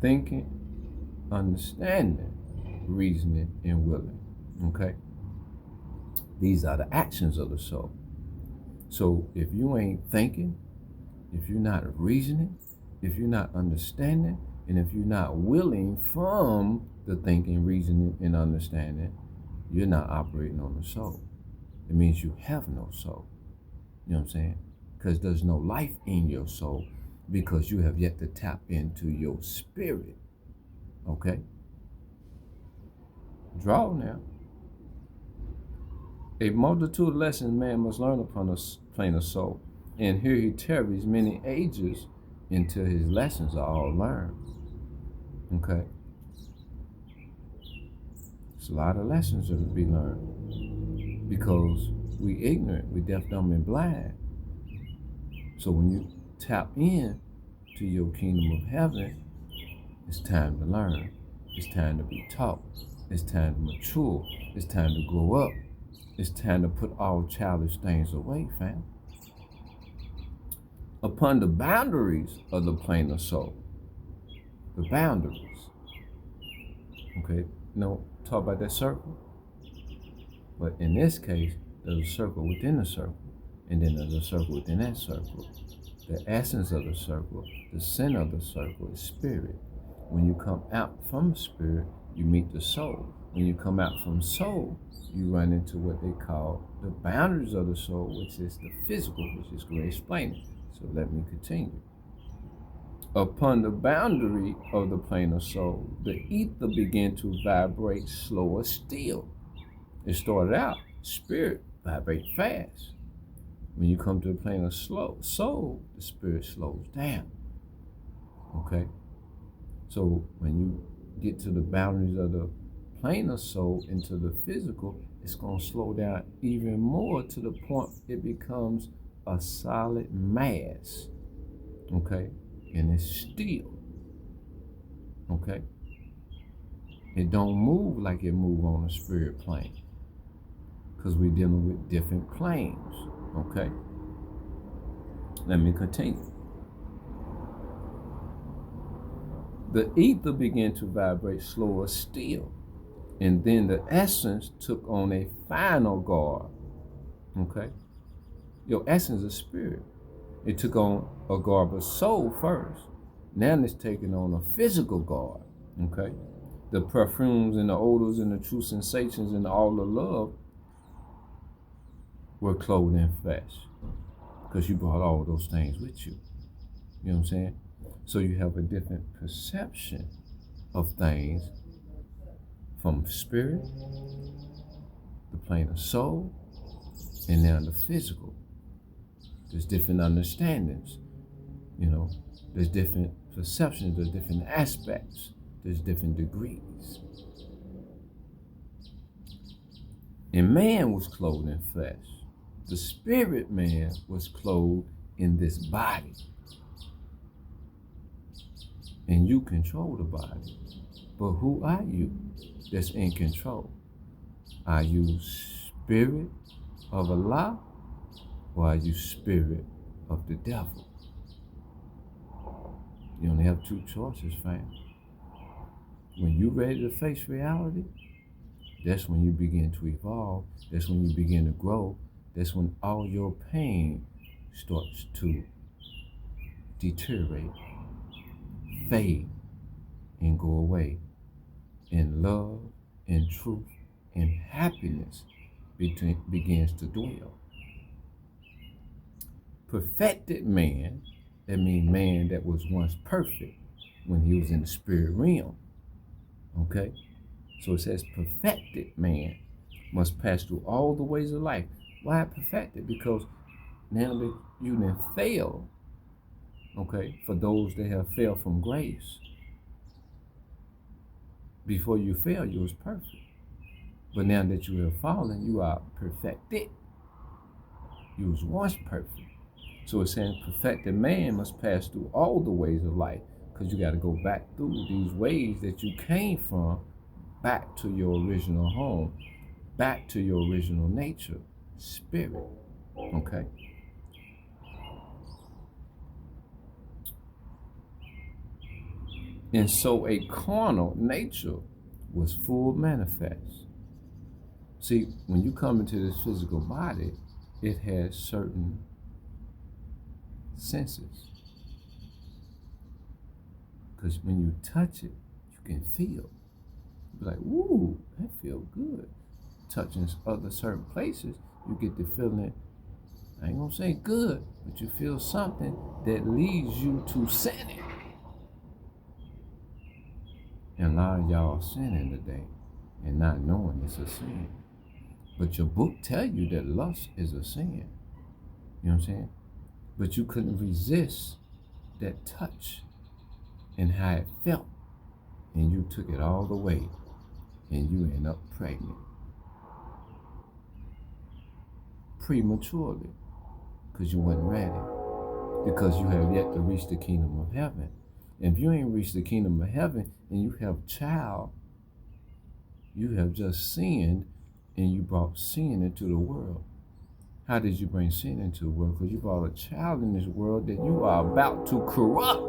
S1: thinking, understanding, reasoning, and willing. Okay? These are the actions of the soul. So if you ain't thinking, if you're not reasoning, if you're not understanding, and if you're not willing from the thinking, reasoning, and understanding, you're not operating on the soul. It means you have no soul. You know what I'm saying? Because there's no life in your soul, because you have yet to tap into your spirit. Okay? Draw now. A multitude of lessons man must learn upon a plane of soul, and here he tarries many ages until his lessons are all learned. Okay? It's a lot of lessons that will be learned because we ignorant, we deaf, dumb, and blind. So when you tap in to your kingdom of heaven, it's time to learn. It's time to be taught. It's time to mature. It's time to grow up. It's time to put all childish things away, fam. Upon the boundaries of the plane of soul, the boundaries. Okay, no, talk about that circle. But in this case, there's a circle within a circle, and then there's a circle within that circle. The essence of the circle, the center of the circle is spirit. When you come out from spirit, you meet the soul. When you come out from soul, you run into what they call the boundaries of the soul, which is the physical, which is going to explain it. So let me continue. Upon the boundary of the plane of soul, the ether began to vibrate slower still. It started out, spirit vibrate fast. When you come to the plane of soul, the spirit slows down. Okay? So when you get to the boundaries of the plane of soul into the physical, it's going to slow down even more to the point it becomes a solid mass. Okay? And it's still. Okay? It don't move like it move on the spirit plane, because we're dealing with different planes. Okay? Let me continue. The ether began to vibrate slower still, and then the essence took on a final guard. Okay? Your essence is spirit. It took on a garb of soul first. Now it's taking on a physical guard. Okay? The perfumes and the odors and the true sensations and all the love were clothed in flesh, because you brought all those things with you. You know what I'm saying? So you have a different perception of things from spirit, the plane of soul, and now the physical. There's different understandings, you know. There's different perceptions, there's different aspects, there's different degrees. And man was clothed in flesh. The spirit man was clothed in this body. And you control the body. But who are you? that's in control? Are you spirit of Allah, or are you spirit of the devil? You only have two choices, fam. When you're ready to face reality, that's when you begin to evolve. That's when you begin to grow. That's when all your pain starts to deteriorate, fade, and go away. And love and truth and happiness begins to dwell. Perfected man, that means man that was once perfect when he was in the spirit realm. Okay? So it says perfected man must pass through all the ways of life. Why perfected? Because now that you done fail, okay, for those that have failed from grace, before you fail, you was perfect. But now that you have fallen, you are perfected. You was once perfect. So it's saying perfected man must pass through all the ways of life, because you got to go back through these ways that you came from, back to your original home, back to your original nature, spirit, okay? And so a carnal nature was full manifest. See, when you come into this physical body, it has certain senses. Because when you touch it, you can feel. Be like, ooh, that feels good. Touching other certain places, you get the feeling, I ain't gonna say good, but you feel something that leads you to sinning. And a lot of y'all are sinning today and not knowing it's a sin. But your book tell you that lust is a sin. You know what I'm saying? But you couldn't resist that touch and how it felt. And you took it all the way. And you end up pregnant. Prematurely. Because you wasn't ready. Because you have yet to reach the kingdom of heaven. If you ain't reached the kingdom of heaven and you have a child, you have just sinned and you brought sin into the world. How did you bring sin into the world? Because you brought a child in this world that you are about to corrupt.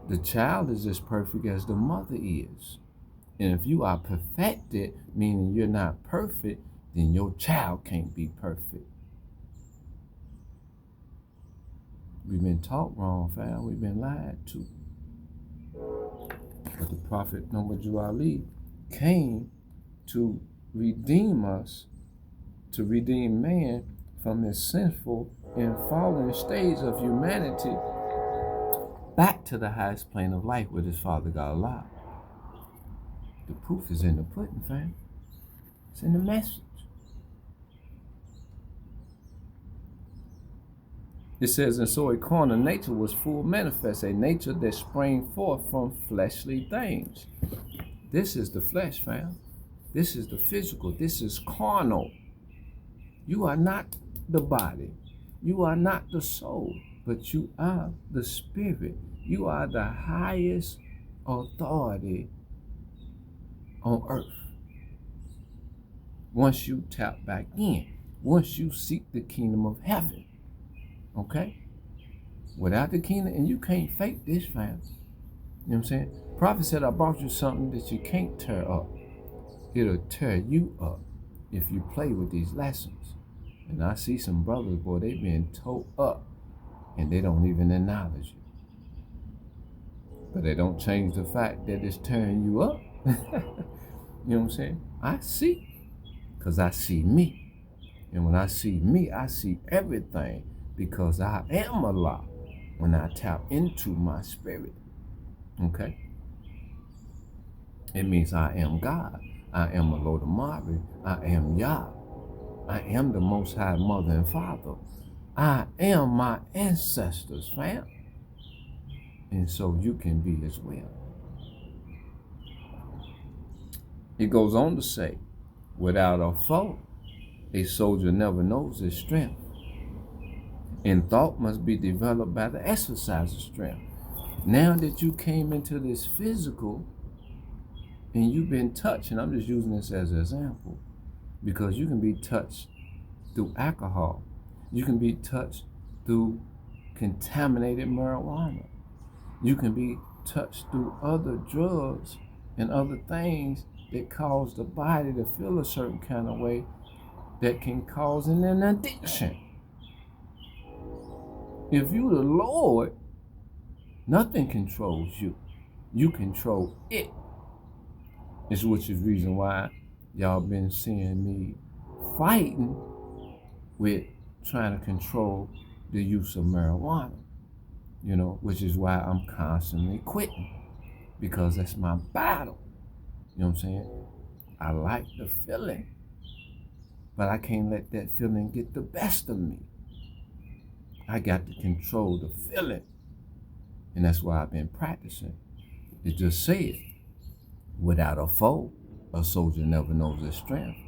S1: The child is as perfect as the mother is. And if you are perfected, meaning you're not perfect, then your child can't be perfect. We've been taught wrong, fam. We've been lied to. But the prophet Noble Ali came to redeem us, to redeem man from his sinful and fallen stage of humanity back to the highest plane of life with his Father God Allah. The proof is in the pudding, fam. It's in the message. It says, and so a carnal nature was full manifest, a nature that sprang forth from fleshly things. This is the flesh, fam. This is the physical. This is carnal. You are not the body. You are not the soul, but you are the spirit. You are the highest authority on earth. Once you tap back in, once you seek the kingdom of heaven. Okay? Without the kingdom, and you can't fake this, fam. You know what I'm saying? Prophet said, I brought you something that you can't tear up. It'll tear you up if you play with these lessons. And I see some brothers, boy, they been towed up, and they don't even acknowledge it. But they don't change the fact that it's tearing you up. You know what I'm saying? I see, because I see me. And when I see me, I see everything. Because I am Allah when I tap into my spirit. Okay? It means I am God. I am Alodamari. I am Yah. I am the Most High Mother and Father. I am my ancestors, fam. And so you can be as well. It goes on to say, without a foe, a soldier never knows his strength. And thought must be developed by the exercise of strength. Now that you came into this physical and you've been touched, and I'm just using this as an example, because you can be touched through alcohol. You can be touched through contaminated marijuana. You can be touched through other drugs and other things that cause the body to feel a certain kind of way that can cause an addiction. If you the Lord, nothing controls you. You control it. It's which is reason why y'all been seeing me fighting with trying to control the use of marijuana, which is why I'm constantly quitting, because that's my battle. You know what I'm saying? I like the feeling, but I can't let that feeling get the best of me. I got to control the feeling, and that's why I've been practicing. It just said, without a foe, a soldier never knows his strength.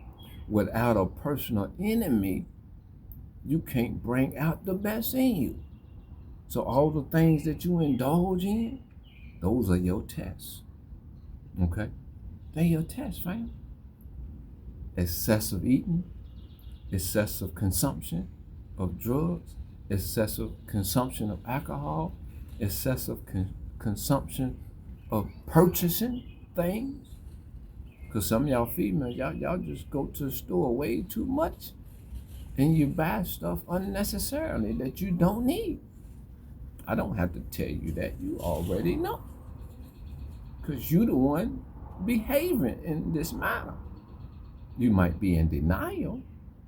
S1: Without a personal enemy, you can't bring out the best in you. So all the things that you indulge in, those are your tests. Okay? They're your tests, fam. Excessive eating, excessive consumption of drugs, excessive consumption of alcohol, excessive consumption of purchasing things. Because some of y'all females, y'all just go to the store way too much, and you buy stuff unnecessarily that you don't need. I don't have to tell you that. You already know. Because you the one behaving in this manner. You might be in denial,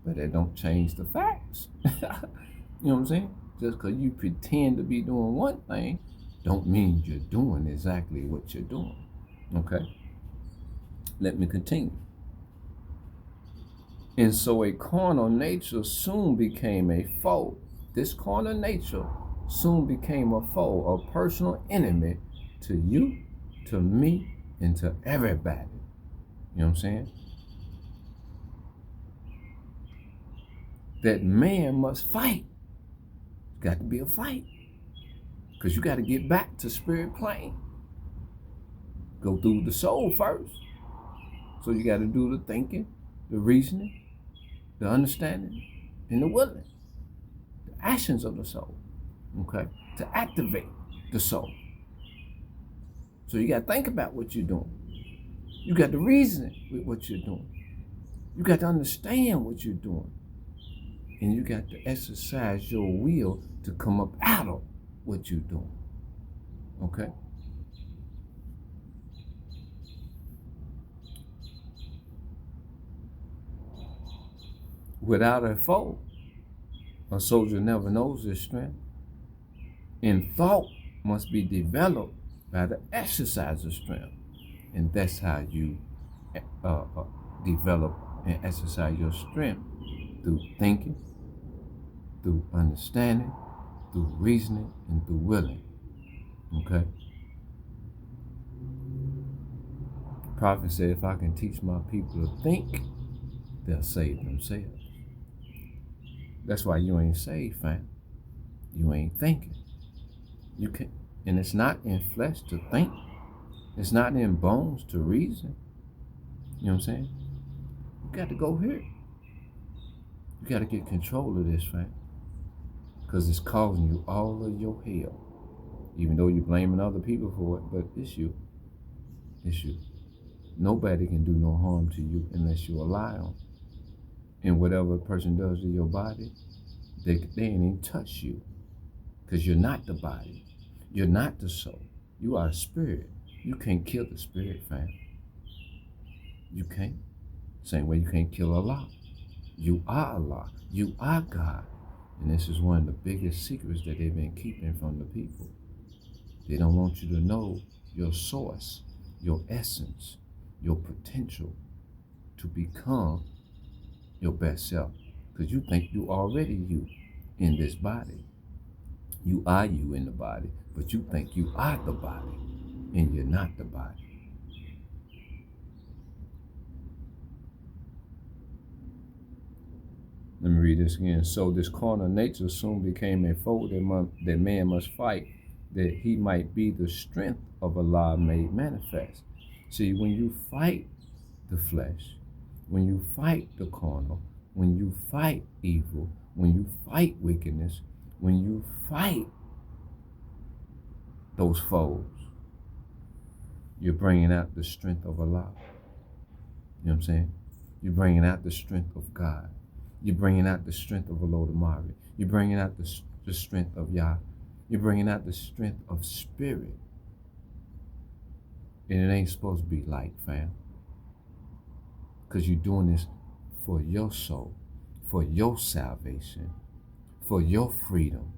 S1: but that don't change the facts. You know what I'm saying? Just because you pretend to be doing one thing, don't mean you're doing exactly what you're doing. Okay? Let me continue. And so a carnal nature soon became a foe. This carnal nature soon became a foe, a personal enemy to you, to me, and to everybody. You know what I'm saying? That man must fight. It's got to be a fight. Because you got to get back to spirit plane. Go through the soul first. So you got to do the thinking, the reasoning, the understanding, and the willing. The actions of the soul. Okay? To activate the soul. So you got to think about what you're doing. You got to reason with what you're doing. You got to understand what you're doing. And you got to exercise your will to come up out of what you're doing. Okay? Without a foe, a soldier never knows his strength. And thought must be developed by the exercise of strength. And that's how you develop and exercise your strength, through thinking, through understanding, through reasoning, and through willing. Okay? The prophet said, if I can teach my people to think, they'll save themselves. That's why you ain't saved, fam. You ain't thinking. You can, and it's not in flesh to think. It's not in bones to reason. You know what I'm saying? You got to go here. You got to get control of this, fam. Because it's causing you all of your hell. Even though you're blaming other people for it, but it's you. It's you. Nobody can do no harm to you unless you allow them. And whatever a person does to your body, they ain't even touch you. Because you're not the body. You're not the soul. You are a spirit. You can't kill the spirit, fam. You can't. Same way you can't kill Allah. You are Allah. You are God. And this is one of the biggest secrets that they've been keeping from the people. They don't want you to know your source, your essence, your potential to become your best self. Because you think you already you in this body. You are you in the body, but you think you are the body, and you're not the body. Let me read this again. So this carnal nature soon became a foe that man must fight, that he might be the strength of Allah made manifest. See, when you fight the flesh, when you fight the carnal, when you fight evil, when you fight wickedness, when you fight those foes, you're bringing out the strength of Allah. You know what I'm saying? You're bringing out the strength of God. You're bringing out the strength of Olodumare. You're bringing out the strength of Yah. You're bringing out the strength of spirit. And it ain't supposed to be like, fam. Because you're doing this for your soul, for your salvation, for your freedom,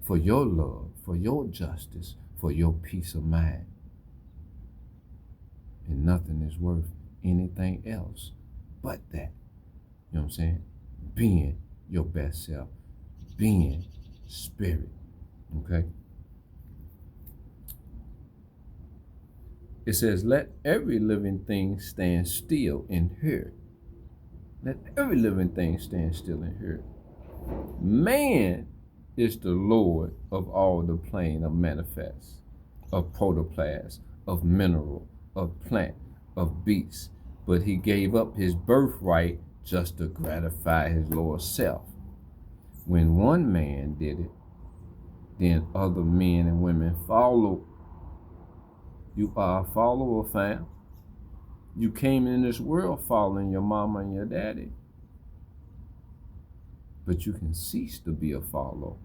S1: for your love, for your justice, for your peace of mind. And nothing is worth anything else but that. You know what I'm saying? Being your best self, being spirit. Okay? It says, let every living thing stand still and hear. Let every living thing stand still and hear. Man is the Lord of all the plane of manifest, of protoplasm, of mineral, of plant, of beast. But he gave up his birthright just to gratify his lower self. When one man did it, then other men and women followed. You are a follower, fam. You came in this world following your mama and your daddy. But you can cease to be a follower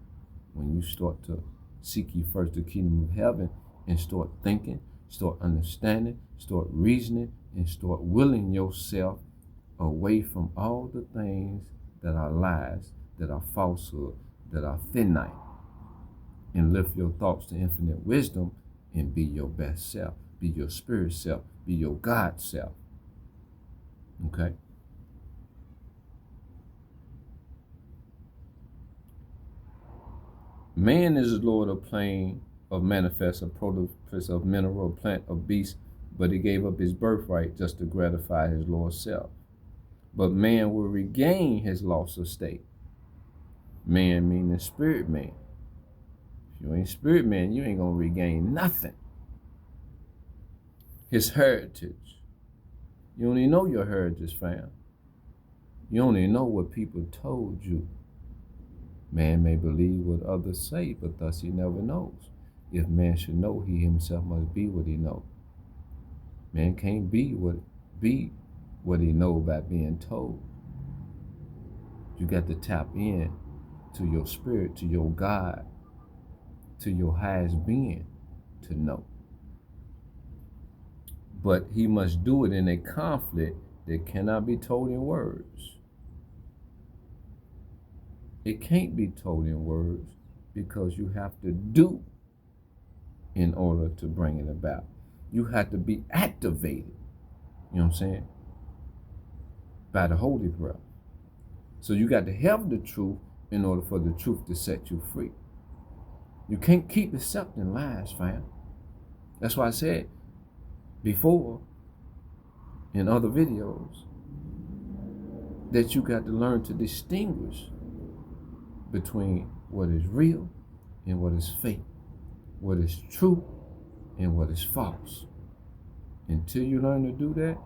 S1: when you start to seek ye first the kingdom of heaven and start thinking, start understanding, start reasoning, and start willing yourself away from all the things that are lies, that are falsehood, that are finite, and lift your thoughts to infinite wisdom and be your best self, be your spirit self, be your God self. Okay? Man is the Lord of plane, of manifest, of protoplasm, of mineral, of plant, of beast, but he gave up his birthright just to gratify his lower self. But man will regain his loss of state. Man meaning spirit man. If you ain't spirit man, you ain't gonna regain nothing. His heritage. You only know your heritage, fam. You only know what people told you. Man may believe what others say, but thus he never knows. If man should know, he himself must be what he knows. Man can't be what he know by being told. You got to tap in to your spirit, to your God, to your highest being to know. But he must do it in a conflict that cannot be told in words. It can't be told in words because you have to do in order to bring it about. You have to be activated, you know what I'm saying, by the Holy Breath. So you got to have the truth in order for the truth to set you free. You can't keep accepting lies, fam. That's why I said before in other videos that you got to learn to distinguish between what is real and what is fake, what is true and what is false. Until you learn to do that,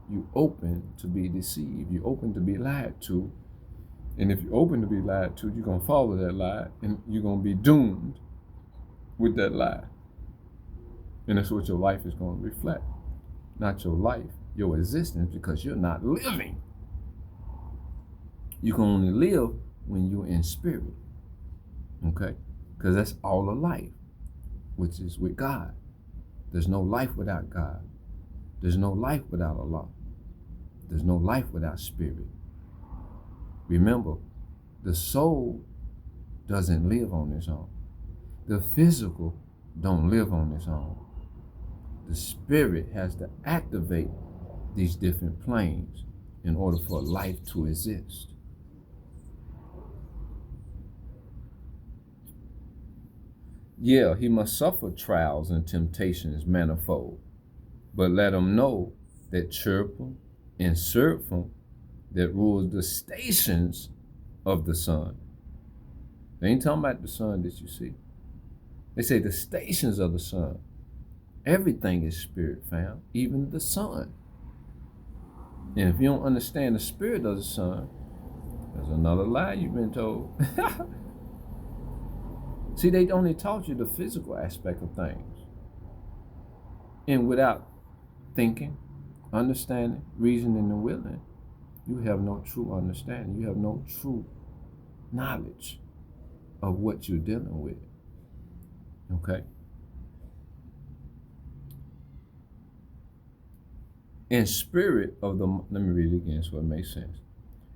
S1: you open to be deceived. You open to be lied to. And if you're open to be lied to, you're going to follow that lie and you're going to be doomed with that lie. And that's what your life is going to reflect. Not your life, your existence, because you're not living. You can only live when you're in spirit. Okay? Because that's all of life, which is with God. There's no life without God. There's no life without Allah. There's no life without spirit. Remember, the soul doesn't live on its own. The physical don't live on its own. The spirit has to activate these different planes in order for life to exist. Yeah, he must suffer trials and temptations manifold, but let him know that cherubim and seraphim that rules the stations of the sun. They ain't talking about the sun that you see. They say the stations of the sun. Everything is spirit, fam, even the sun. And if you don't understand the spirit of the sun, there's another lie you've been told. See, they only taught you the physical aspect of things. And without thinking, understanding, reasoning, and willing, you have no true understanding. You have no true knowledge of what you're dealing with. Okay? In spirit of the, let me read it again so it makes sense.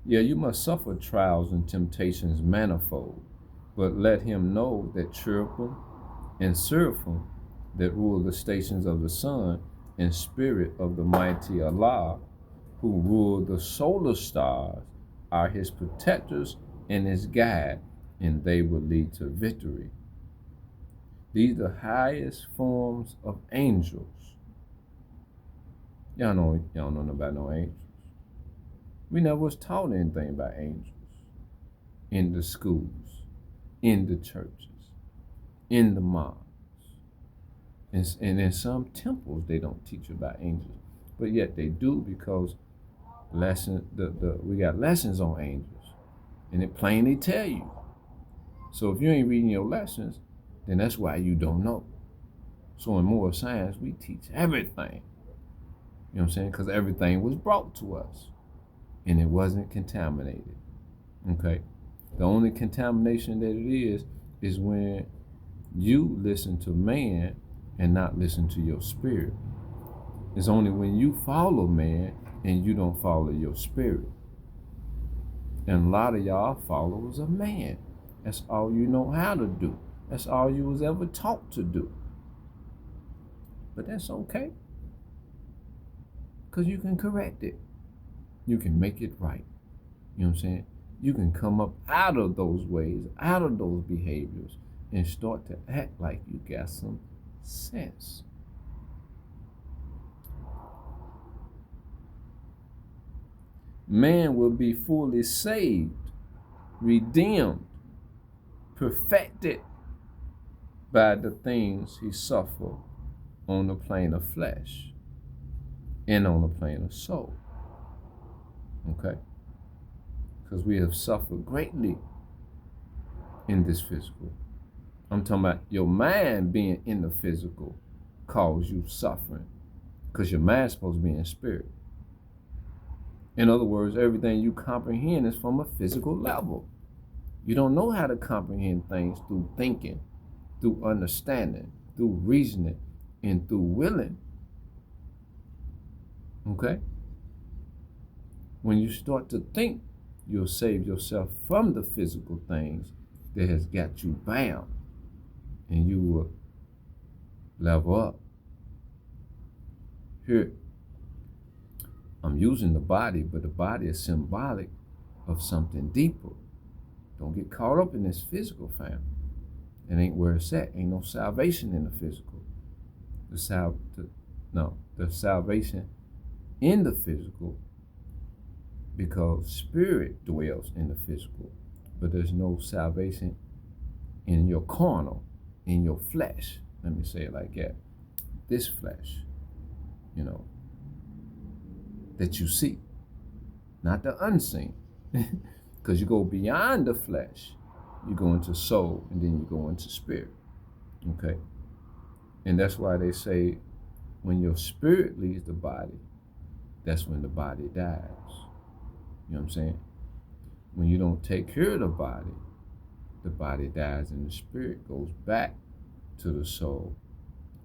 S1: Yeah, you must suffer trials and temptations manifold, but let him know that cherubim and seraphim that rule the stations of the sun, and spirit of the mighty Allah, who rule the solar stars, are his protectors and his guide, and they will lead to victory. These are the highest forms of angels. Y'all don't know nothing about no angels. We never was taught anything about angels in the schools, in the churches, in the mosques. And in some temples, they don't teach about angels. But yet they do, because we got lessons on angels. And it plainly tell you. So if you ain't reading your lessons, then that's why you don't know. So in moral science, we teach everything. You know what I'm saying? Because everything was brought to us. And it wasn't contaminated. Okay? The only contamination that it is when you listen to man and not listen to your spirit. It's only when you follow man and you don't follow your spirit. And a lot of y'all followers of man. That's all you know how to do. That's all you was ever taught to do. But that's okay. Because you can correct it. You can make it right. You know what I'm saying? You can come up out of those ways, out of those behaviors, and start to act like you got some sense. Man will be fully saved, redeemed, perfected by the things he suffered on the plane of flesh and on the plane of soul. Okay? Because we have suffered greatly in this physical. I'm talking about your mind being in the physical cause you suffering, because your mind's supposed to be in spirit. In other words, everything you comprehend is from a physical level. You don't know how to comprehend things through thinking, through understanding, through reasoning, and through willing. Okay? When you start to think, you'll save yourself from the physical things that has got you bound, and you will level up. Here, I'm using the body, but the body is symbolic of something deeper. Don't get caught up in this physical, fam. It ain't where it's at. Ain't no salvation in the physical. The salvation in the physical, because spirit dwells in the physical, but there's no salvation in your carnal, in your flesh. Let me say it like that. This flesh, you know, that you see, not the unseen. Because you go beyond the flesh, you go into soul, and then you go into spirit. Okay? And that's why they say when your spirit leaves the body, that's when the body dies. You know what I'm saying? When you don't take care of the body dies, and the spirit goes back to the soul,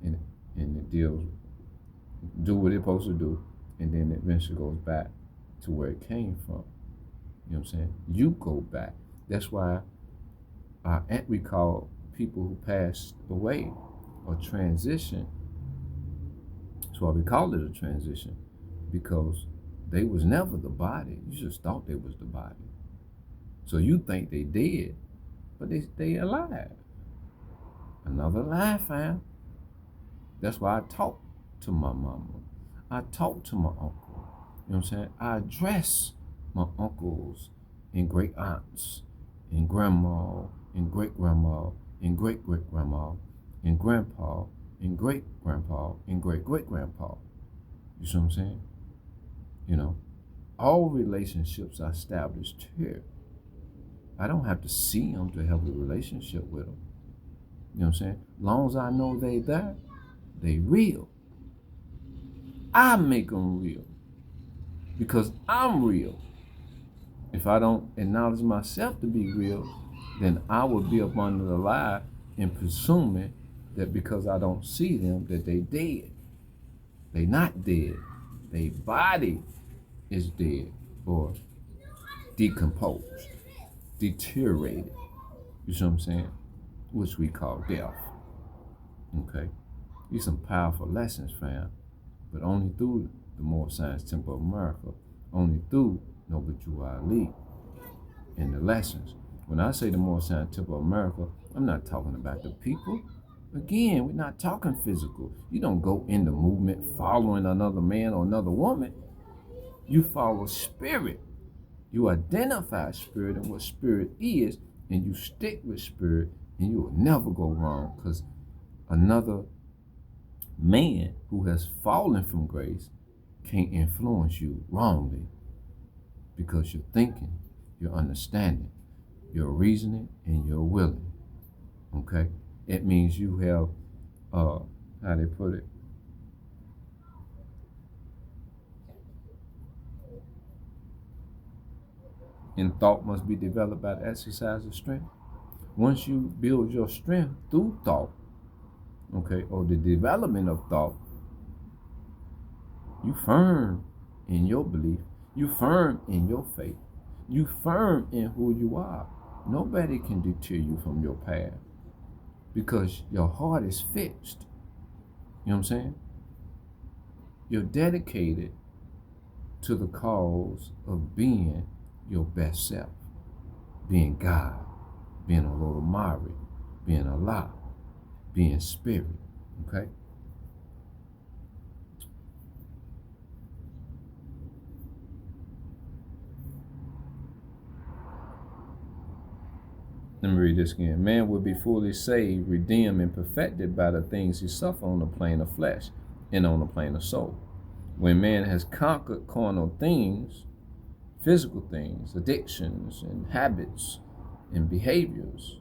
S1: and it do what it's supposed to do, and then it eventually goes back to where it came from. You know what I'm saying? You go back. That's why we call people who passed away or transition. That's why we call it a transition, because they was never the body. You just thought they was the body. So you think they dead, but they alive. Another lie, fam. That's why I talk to my mama. I talk to my uncle. You know what I'm saying? I address my uncles and great aunts and grandma and great grandma and great great grandma and grandpa and great-grandpa and great-great-grandpa. You see what I'm saying? You know, all relationships are established here. I don't have to see them to have a relationship with them. You know what I'm saying? As long as I know they there, they real. I make them real because I'm real. If I don't acknowledge myself to be real, then I will be up under the lie and presuming that because I don't see them, that they dead. They not dead. Their body is dead or decomposed, deteriorated. You see what I'm saying? Which we call death. Okay? These some powerful lessons, fam. But only through the Moorish Temple of America, only through Noble Jew Ali and the lessons. When I say the Moorish Temple of America, I'm not talking about the people. Again, we're not talking physical. You don't go in the movement following another man or another woman. You follow spirit. You identify spirit and what spirit is, and you stick with spirit, and you will never go wrong, because another man who has fallen from grace can't influence you wrongly, because you're thinking, you're understanding, you're reasoning, and you're willing. Okay? It means you have, how they put it, and thought must be developed by the exercise of strength. Once you build your strength through thought, okay, or the development of thought, you firm in your belief, you firm in your faith, you firm in who you are. Nobody can deter you from your path because your heart is fixed. You know what I'm saying? You're dedicated to the cause of being your best self, being God, being a Lord of Murrell, being Allah, being spirit, okay? Let me read this again. Man will be fully saved, redeemed, and perfected by the things he suffered on the plane of flesh and on the plane of soul. When man has conquered carnal things, physical things, addictions, and habits, and behaviors,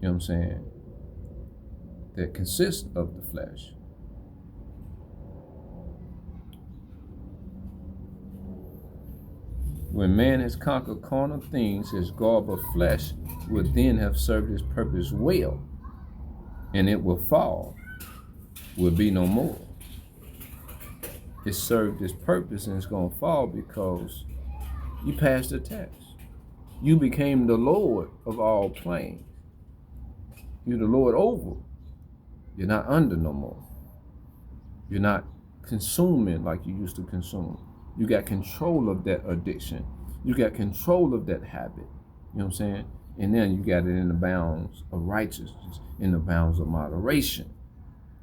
S1: you know what I'm saying, that consist of the flesh. When man has conquered carnal things, his garb of flesh will then have served his purpose well, and it will fall, will be no more. It served its purpose and it's going to fall because you passed the test. You became the Lord of all planes. You're the Lord over. You're not under no more. You're not consuming like you used to consume. You got control of that addiction. You got control of that habit. You know what I'm saying? And then you got it in the bounds of righteousness, in the bounds of moderation.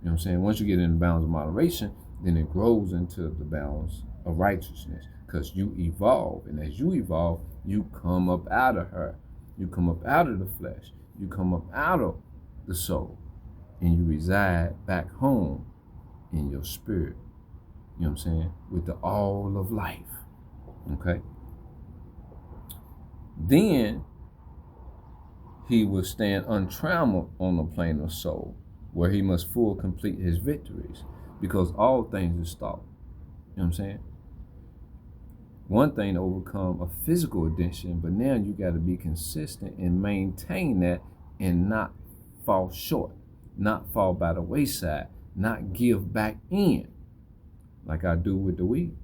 S1: You know what I'm saying? Once you get in the bounds of moderation, then it grows into the bounds of righteousness because you evolve. And as you evolve, you come up out of her. You come up out of the flesh. You come up out of the soul. And you reside back home in your spirit. You know what I'm saying? With the all of life. Okay? Then he will stand untrammeled on the plane of soul, where he must full complete his victories, because all things is thought. You know what I'm saying? One thing to overcome a physical addiction, but now you got to be consistent and maintain that and not fall short, not fall by the wayside, not give back in like I do with the weed.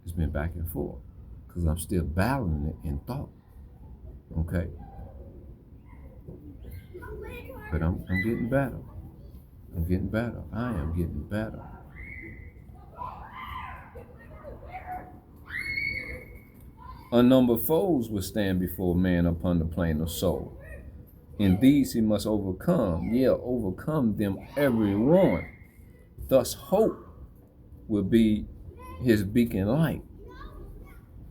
S1: It's been back and forth because I'm still battling it in thought. Okay? But I'm getting better. I'm getting better. I am getting better. Unnumbered foes will stand before man upon the plane of soul. And these he must overcome. Yeah, overcome them every one. Thus hope will be his beacon light.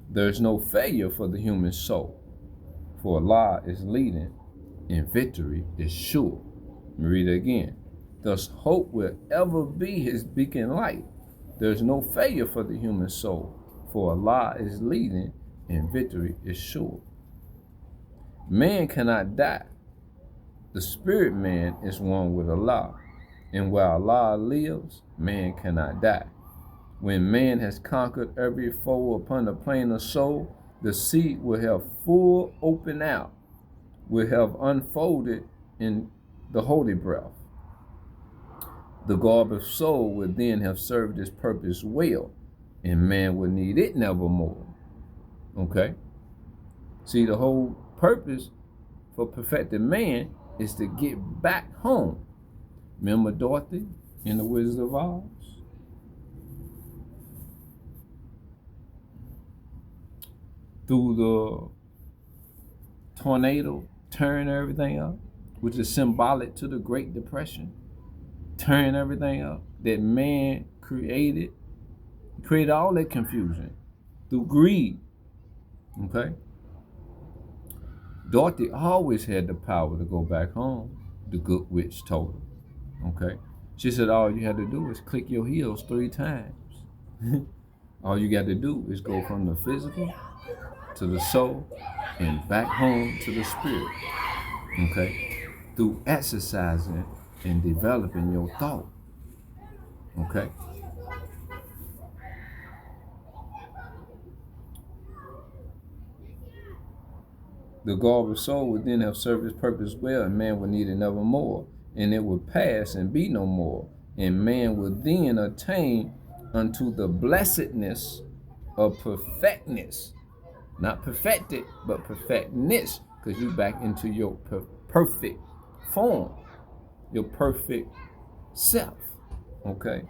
S1: There is no failure for the human soul, for Allah is leading and victory is sure. Let me read it again. Thus, hope will ever be his beacon light. There's no failure for the human soul, for Allah is leading and victory is sure. Man cannot die. The spirit man is one with Allah, and while Allah lives, man cannot die. When man has conquered every foe upon the plane of soul, the seed will have full open out, will have unfolded in the holy breath. The garb of soul would then have served its purpose well, and man would need it nevermore. Okay? See, the whole purpose for perfected man is to get back home. Remember Dorothy in The Wizard of Oz? Through the tornado, turn everything up, which is symbolic to the Great Depression. Turn everything up that man created all that confusion through greed. Okay? Dorothy always had the power to go back home, the good witch told her. Okay? She said all you had to do is click your heels 3 times. All you got to do is go from the physical to the soul and back home to the spirit. Okay? Through exercising and developing your thought. Okay? The garb of soul would then have served its purpose well, and man would need it nevermore, and it would pass and be no more, and man would then attain unto the blessedness of perfectness. Not perfected, but perfectness, because you back into your perfect form, your perfect self, okay?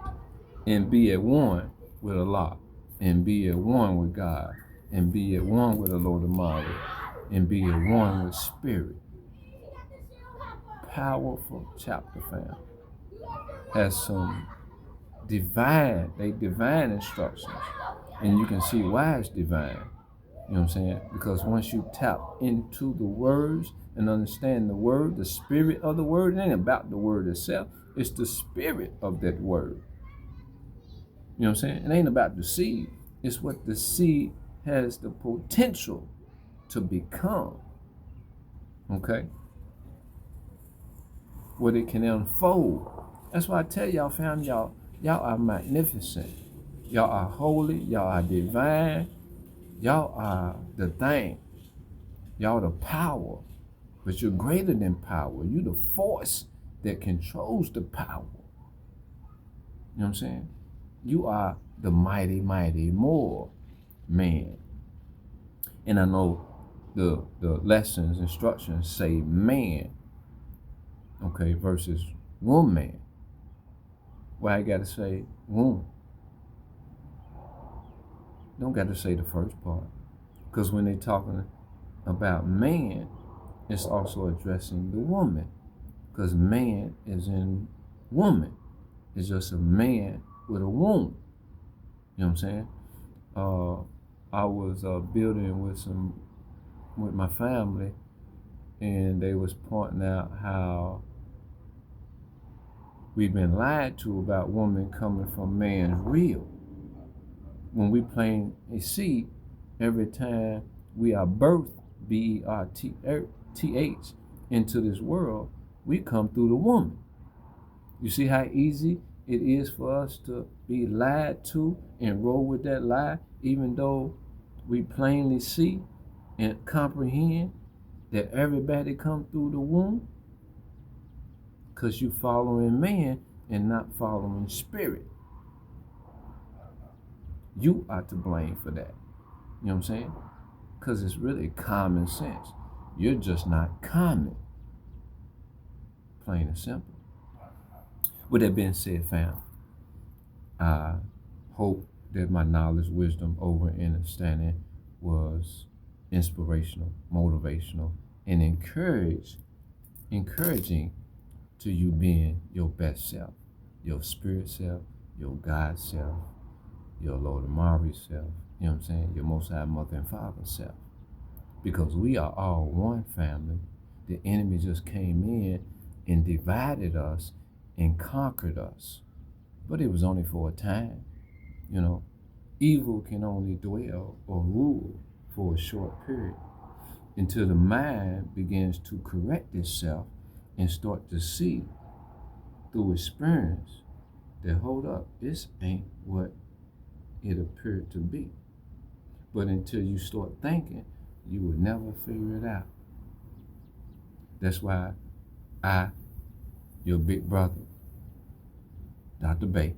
S1: And be at one with Allah, and be at one with God, and be at one with the Lord Almighty, and be at one with spirit. Powerful chapter, fam. Has some divine instructions, and you can see why it's divine. You know what I'm saying? Because once you tap into the words and understand the word, the spirit of the word, it ain't about the word itself. It's the spirit of that word. You know what I'm saying? It ain't about the seed. It's what the seed has the potential to become. Okay? What it can unfold. That's why I tell y'all, fam, y'all are magnificent. Y'all are holy. Y'all are divine. Y'all are the thing. Y'all the power. But you're greater than power. You're the force that controls the power. You know what I'm saying? You are the mighty, mighty more man. And I know the lessons, instructions say man, okay, versus woman. Why I gotta say womb? Don't gotta say the first part. Because when they're talking about man, it's also addressing the woman. Because man is in woman. It's just a man with a womb. You know what I'm saying? I was building with my family, and they was pointing out how we've been lied to about woman coming from man's rib. When we plant a seed, every time we are birthed, B-E-R-T-H, into this world, we come through the woman. You see how easy it is for us to be lied to and roll with that lie, even though we plainly see and comprehend that everybody come through the womb? Because you following man and not following spirit. You are to blame for that. You know what I'm saying? Because it's really common sense. You're just not common. Plain and simple. With that being said, fam, I hope that my knowledge, wisdom, over understanding was inspirational, motivational, and encouraging to you being your best self, your spirit self, your God self, your Lord Amari self, you know what I'm saying, your Most High Mother and Father self. Because we are all one family. The enemy just came in and divided us and conquered us. But it was only for a time. You know, evil can only dwell or rule for a short period until the mind begins to correct itself and start to see through experience that, hold up, this ain't what it appeared to be. But until you start thinking, you will never figure it out. That's why I, your big brother, Doctor Bey,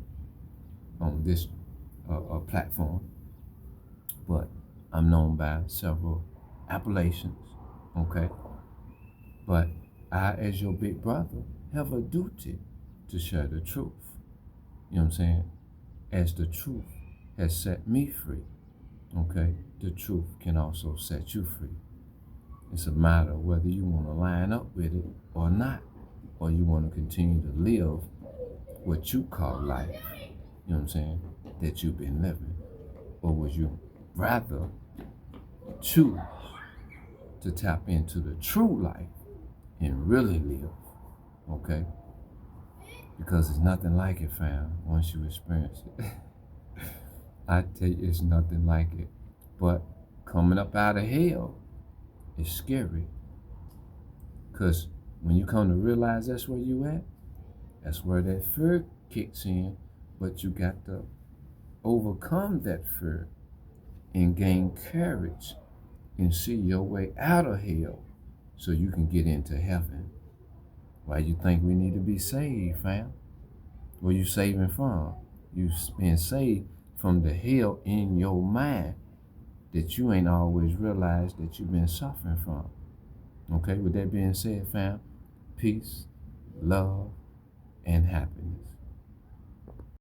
S1: on this platform, but I'm known by several appellations, okay? But I, as your big brother, have a duty to share the truth. You know what I'm saying? As the truth has set me free, okay? The truth can also set you free. It's a matter of whether you want to line up with it or not, or you want to continue to live what you call life, you know what I'm saying, that you've been living. Or would you rather choose to tap into the true life and really live, okay? Because it's nothing like it, fam, once you experience it. I tell you, it's nothing like it. But coming up out of hell is scary. Because when you come to realize that's where you at, that's where that fear kicks in. But you got to overcome that fear and gain courage and see your way out of hell so you can get into heaven. Why you think we need to be saved, fam? Where you saving from? You been saved from the hell in your mind that you ain't always realized that you've been suffering from. Okay, with that being said, fam, peace, love, and happiness.